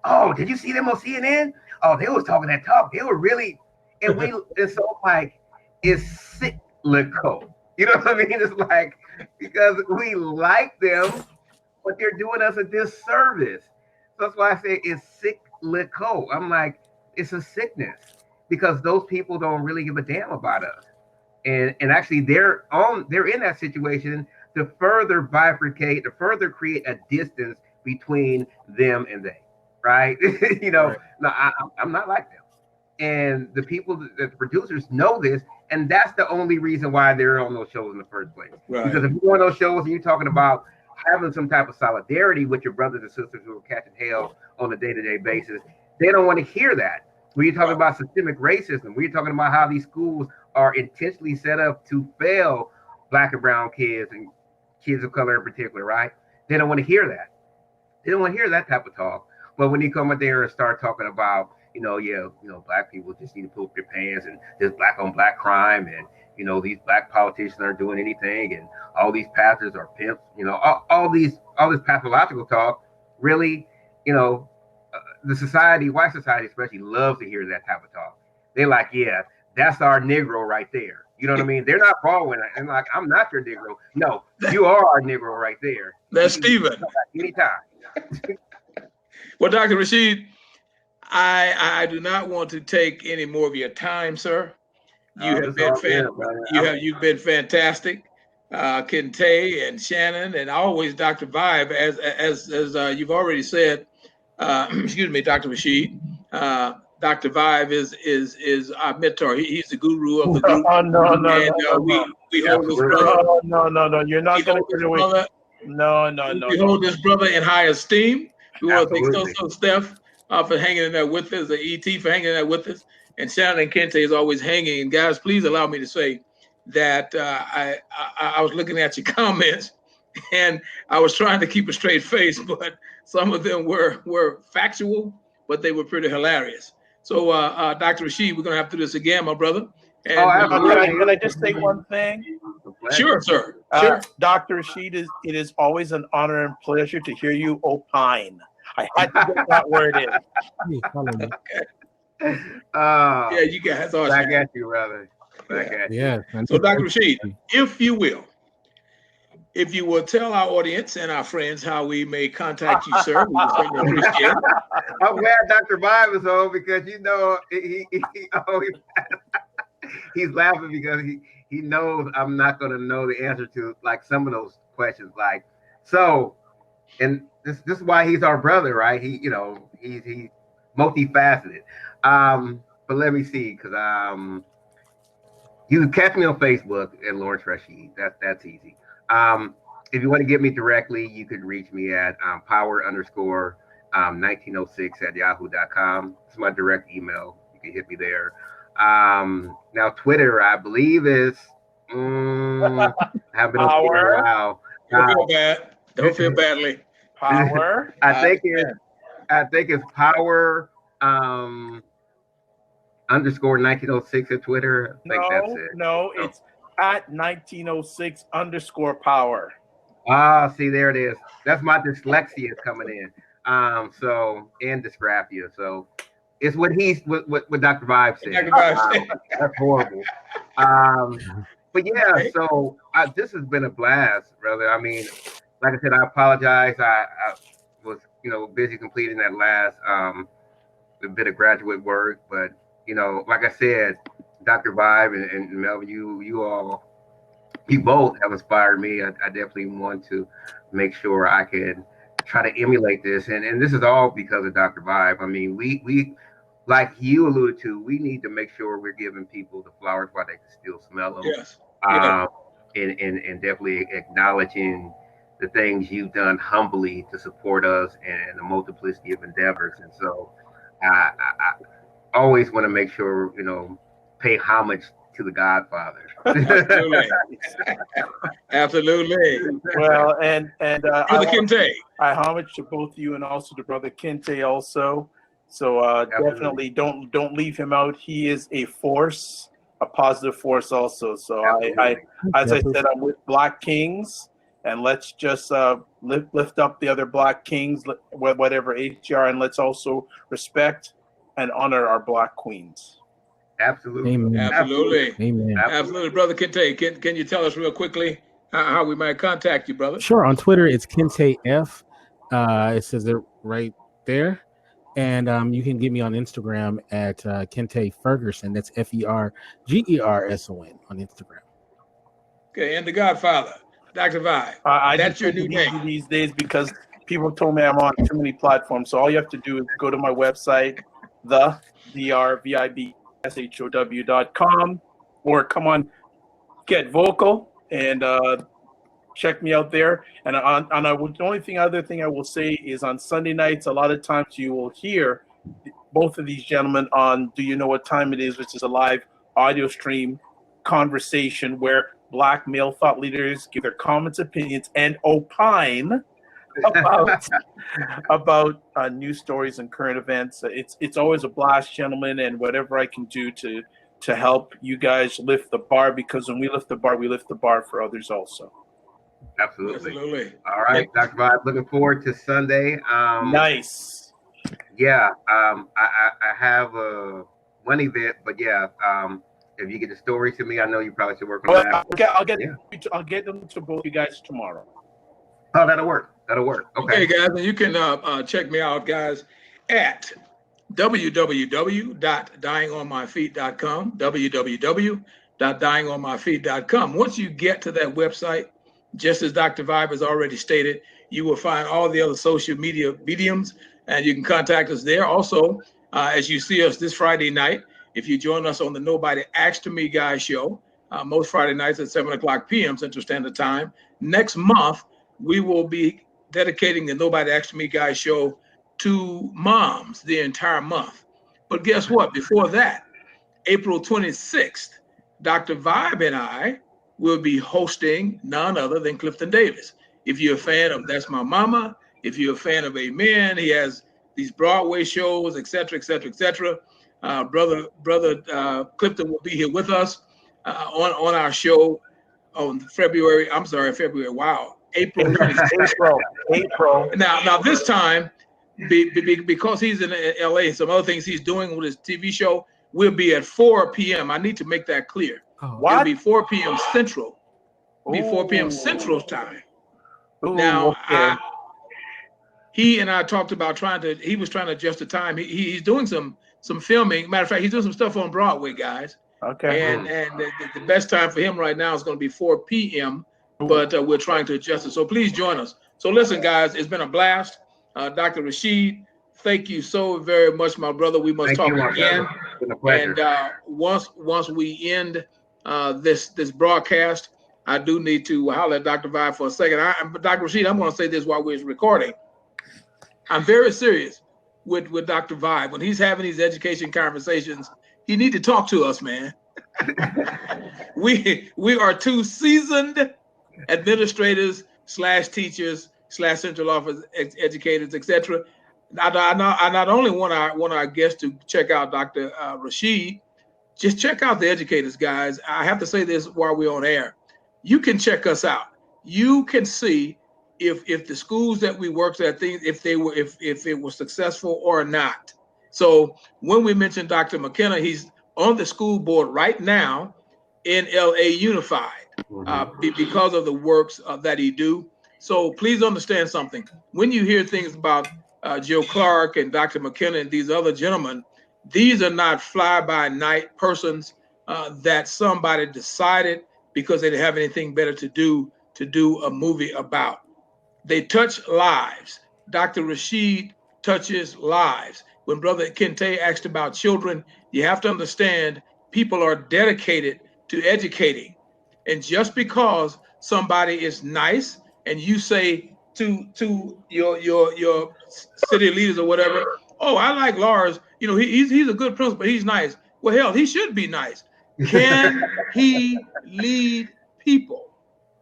Oh, did you see them on CNN? Oh, they was talking that talk. They were really, and so like, it's cyclical. You know what I mean? It's like, because we like them, but they're doing us a disservice. So that's why I say it's cyclical. I'm like, it's a sickness because those people don't really give a damn about us. And actually they're in that situation to further bifurcate, to further create a distance between them and they, right? Right. No, I'm not like them. And the people, the producers know this, and that's the only reason why they're on those shows in the first place. Right. Because if you're on those shows and you're talking about having some type of solidarity with your brothers and sisters who are catching hell on a day-to-day basis, they don't want to hear that. When you're talking about systemic racism, when you're talking about how these schools are intentionally set up to fail black and brown kids and kids of color in particular, right? They don't want to hear that. They don't want to hear that type of talk. But when you come up there and start talking about, black people just need to pull up their pants and there's black on black crime and, these black politicians aren't doing anything and all these pastors are pimps, all this pathological talk, really, the society, white society especially, loves to hear that type of talk. They're like, yeah, that's our Negro right there. You know what I mean? They're not following it. And like, I'm not your Negro. No, you are our Negro right there. That's Stephen. Anytime. Well, Dr. Rasheed, I do not want to take any more of your time, sir. You've been fantastic. Kente and Shannon and always Dr. Vibe, as you've already said, excuse me, Dr. Rasheed. Dr. Vibe is our mentor. He's the guru of the group. We hold this brother. No. You're not going to get away. No. We hold this brother in high esteem. We want to thank so Steph for hanging in there with us, the ET for hanging in there with us, and Shannon and Kente is always hanging. And guys, please allow me to say that I was looking at your comments, and I was trying to keep a straight face, but some of them were factual, but they were pretty hilarious. So, Dr. Rasheed, we're going to have to do this again, my brother. And, can I just say one thing? Sure, sir. Sure. Dr. Rasheed, it is always an honor and pleasure to hear you opine. I had to get that word in. Okay. Yeah, you guys are. Back at you, brother. Back at you. Yeah. So, Dr. Rasheed, if you will tell our audience and our friends how we may contact you, sir, we would certainly appreciate it. I'm glad Dr. Vibe is on because he's laughing because he knows I'm not going to know the answer to like some of those questions. Like, so, and this is why he's our brother, right? He's multifaceted. But let me see, because you can catch me on Facebook at Lawerence Rasheed. That's easy. If you want to get me directly, you could reach me at power_1906 @yahoo.com. It's my direct email. You can hit me there. Now Twitter, I believe is haven't been on Twitter in a while. Don't feel bad. Don't feel badly. Power. I think it's power _1906 at Twitter. I think that's it. No, it's at 1906_power. Ah, see, there it is. That's my dyslexia coming in. And dysgraphia. So it's what Dr. Vibe said. That's horrible. But yeah, so this has been a blast, brother. I mean, like I said, I apologize. I was, busy completing that last bit of graduate work, but like I said, Dr. Vibe and Melvin, you both have inspired me. I definitely want to make sure I can try to emulate this, and this is all because of Dr. Vibe. I mean, we like you alluded to, we need to make sure we're giving people the flowers while they can still smell them. Yes. And definitely acknowledging the things you've done humbly to support us and the multiplicity of endeavors. And so I always want to make sure, pay homage to the Godfather. Absolutely. Well, and Brother Kente. I homage to both you and also to Brother Kente also. So definitely don't leave him out. He is a force, a positive force also. So I as I said, I'm with Black Kings, and let's just lift up the other Black kings, whatever age you are, and let's also respect and honor our Black queens. Absolutely. Amen. Absolutely. Amen. Absolutely. Brother Kente, can you tell us real quickly how we might contact you, brother? Sure. On Twitter, it's Kente F. It says it right there. And you can get me on Instagram at Kente Ferguson. That's Fergerson on Instagram. Okay, and the Godfather, Dr. Vibe. I That's just your take new it easy name. these days because people told me I'm on too many platforms. So all you have to do is go to my website, drvibshow.com, or come on, get vocal and check me out there. And the other thing I will say is on Sunday nights, a lot of times you will hear both of these gentlemen on Do You Know What Time It Is, which is a live audio stream conversation where Black male thought leaders give their comments, opinions, and opine about news stories and current events. It's always a blast, gentlemen, and whatever I can do to help you guys lift the bar, because when we lift the bar for others also. Absolutely. All right, Dr. Vibe, looking forward to Sunday. Nice. Yeah, I have one event, but yeah, if you get the story to me, I know you probably should work on that. I'll get them to both you guys tomorrow. Oh, that'll work. Okay, guys, and you can check me out, guys, at www.dyingonmyfeet.com, www.dyingonmyfeet.com. Once you get to that website, just as Dr. Vibe has already stated, you will find all the other social media mediums, and you can contact us there. Also, as you see us this Friday night, if you join us on the Nobody Asked Me Guy show, most Friday nights at 7 o'clock p.m. Central Standard Time. Next month, we will be dedicating the Nobody Asked Me Guy show to moms the entire month. But guess what? Before that, April 26th, Dr. Vibe and I will be hosting none other than Clifton Davis. If you're a fan of That's My Mama, if you're a fan of Amen, he has these Broadway shows, et cetera, et cetera, et cetera. Brother Clifton will be here with us on our show on February. Wow, April 26th. April. Now this time, because he's in LA, some other things he's doing with his TV show will be at 4 p.m. I need to make that clear. It'll be 4 p.m. Central. It'll be 4 p.m. Central time. Now, okay. He and I talked about he was trying to adjust the time. He's doing some filming. Matter of fact, he's doing some stuff on Broadway, guys. Okay. And the best time for him right now is going to be 4 p.m., but we're trying to adjust it. So please join us. So listen, guys, it's been a blast. Dr. Rasheed, thank you so very much, my brother. We must talk again. It's been a pleasure. And once we end this broadcast, I do need to holler at Dr. Vibe for a second. Dr. Rasheed, I'm going to say this while we're recording. I'm very serious with Dr. Vibe. When he's having these education conversations, he need to talk to us, man. We are two seasoned administrators / teachers / central office educators, etc. I not only want our guests to check out Dr. Rasheed, just check out the educators, guys. I have to say this while we're on air. You can check us out. You can see if the schools that we worked at, if it was successful or not. So when we mentioned Dr. McKenna, he's on the school board right now in LA Unified because of the works that he do. So please understand something. When you hear things about Joe Clark and Dr. McKenna and these other gentlemen, these are not fly-by-night persons that somebody decided because they didn't have anything better to do a movie about. They touch lives. Dr. Rasheed touches lives. When Brother Kente asked about children, you have to understand people are dedicated to educating. And just because somebody is nice and you say to your city leaders or whatever, oh, I like Lars, he's a good principal, he's nice. Well, hell, he should be nice. Can he lead people?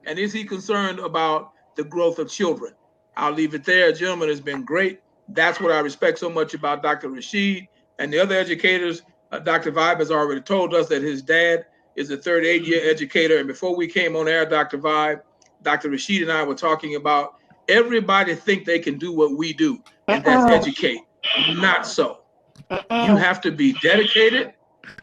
And is he concerned about the growth of children? I'll leave it there. Gentlemen, it's been great. That's what I respect so much about Dr. Rasheed and the other educators. Dr. Vibe has already told us that his dad is a 38-year educator. And before we came on air, Dr. Vibe, Dr. Rasheed and I were talking about, everybody think they can do what we do, and that's educate. Not so. You have to be dedicated.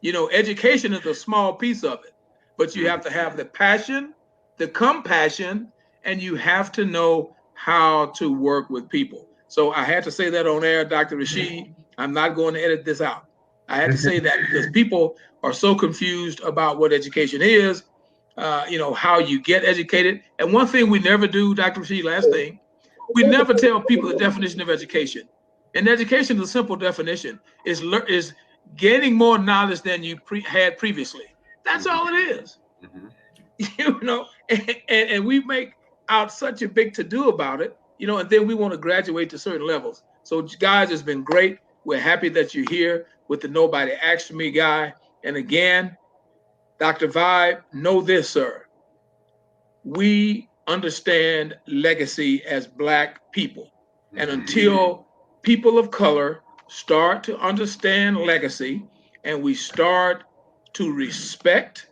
You know, education is a small piece of it, but you have to have the passion, the compassion, and you have to know how to work with people. So I had to say that on air, Dr. Rasheed. I'm not going to edit this out. I had to say that because people are so confused about what education is, you know, how you get educated. And one thing we never do, Dr. Rasheed, last thing, we never tell people the definition of education. And education is a simple definition. Is gaining more knowledge than you had previously. That's all it is. You know, and we make out such a big to-do about it, you know, and then we want to graduate to certain levels. So guys, it's been great. We're happy that you're here with the Nobody Asked Me guy. And again, Dr. Vibe, know this, sir. We understand legacy as Black people. And until people of color start to understand legacy and we start to respect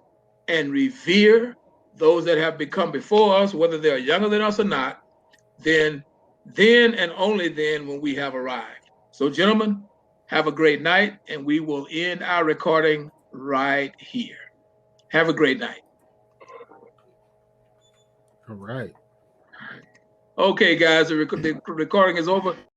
and revere those that have become before us, whether they're younger than us or not, then and only then when we have arrived. So gentlemen, have a great night, and we will end our recording right here. Have a great night. All right. Okay, guys, the recording is over.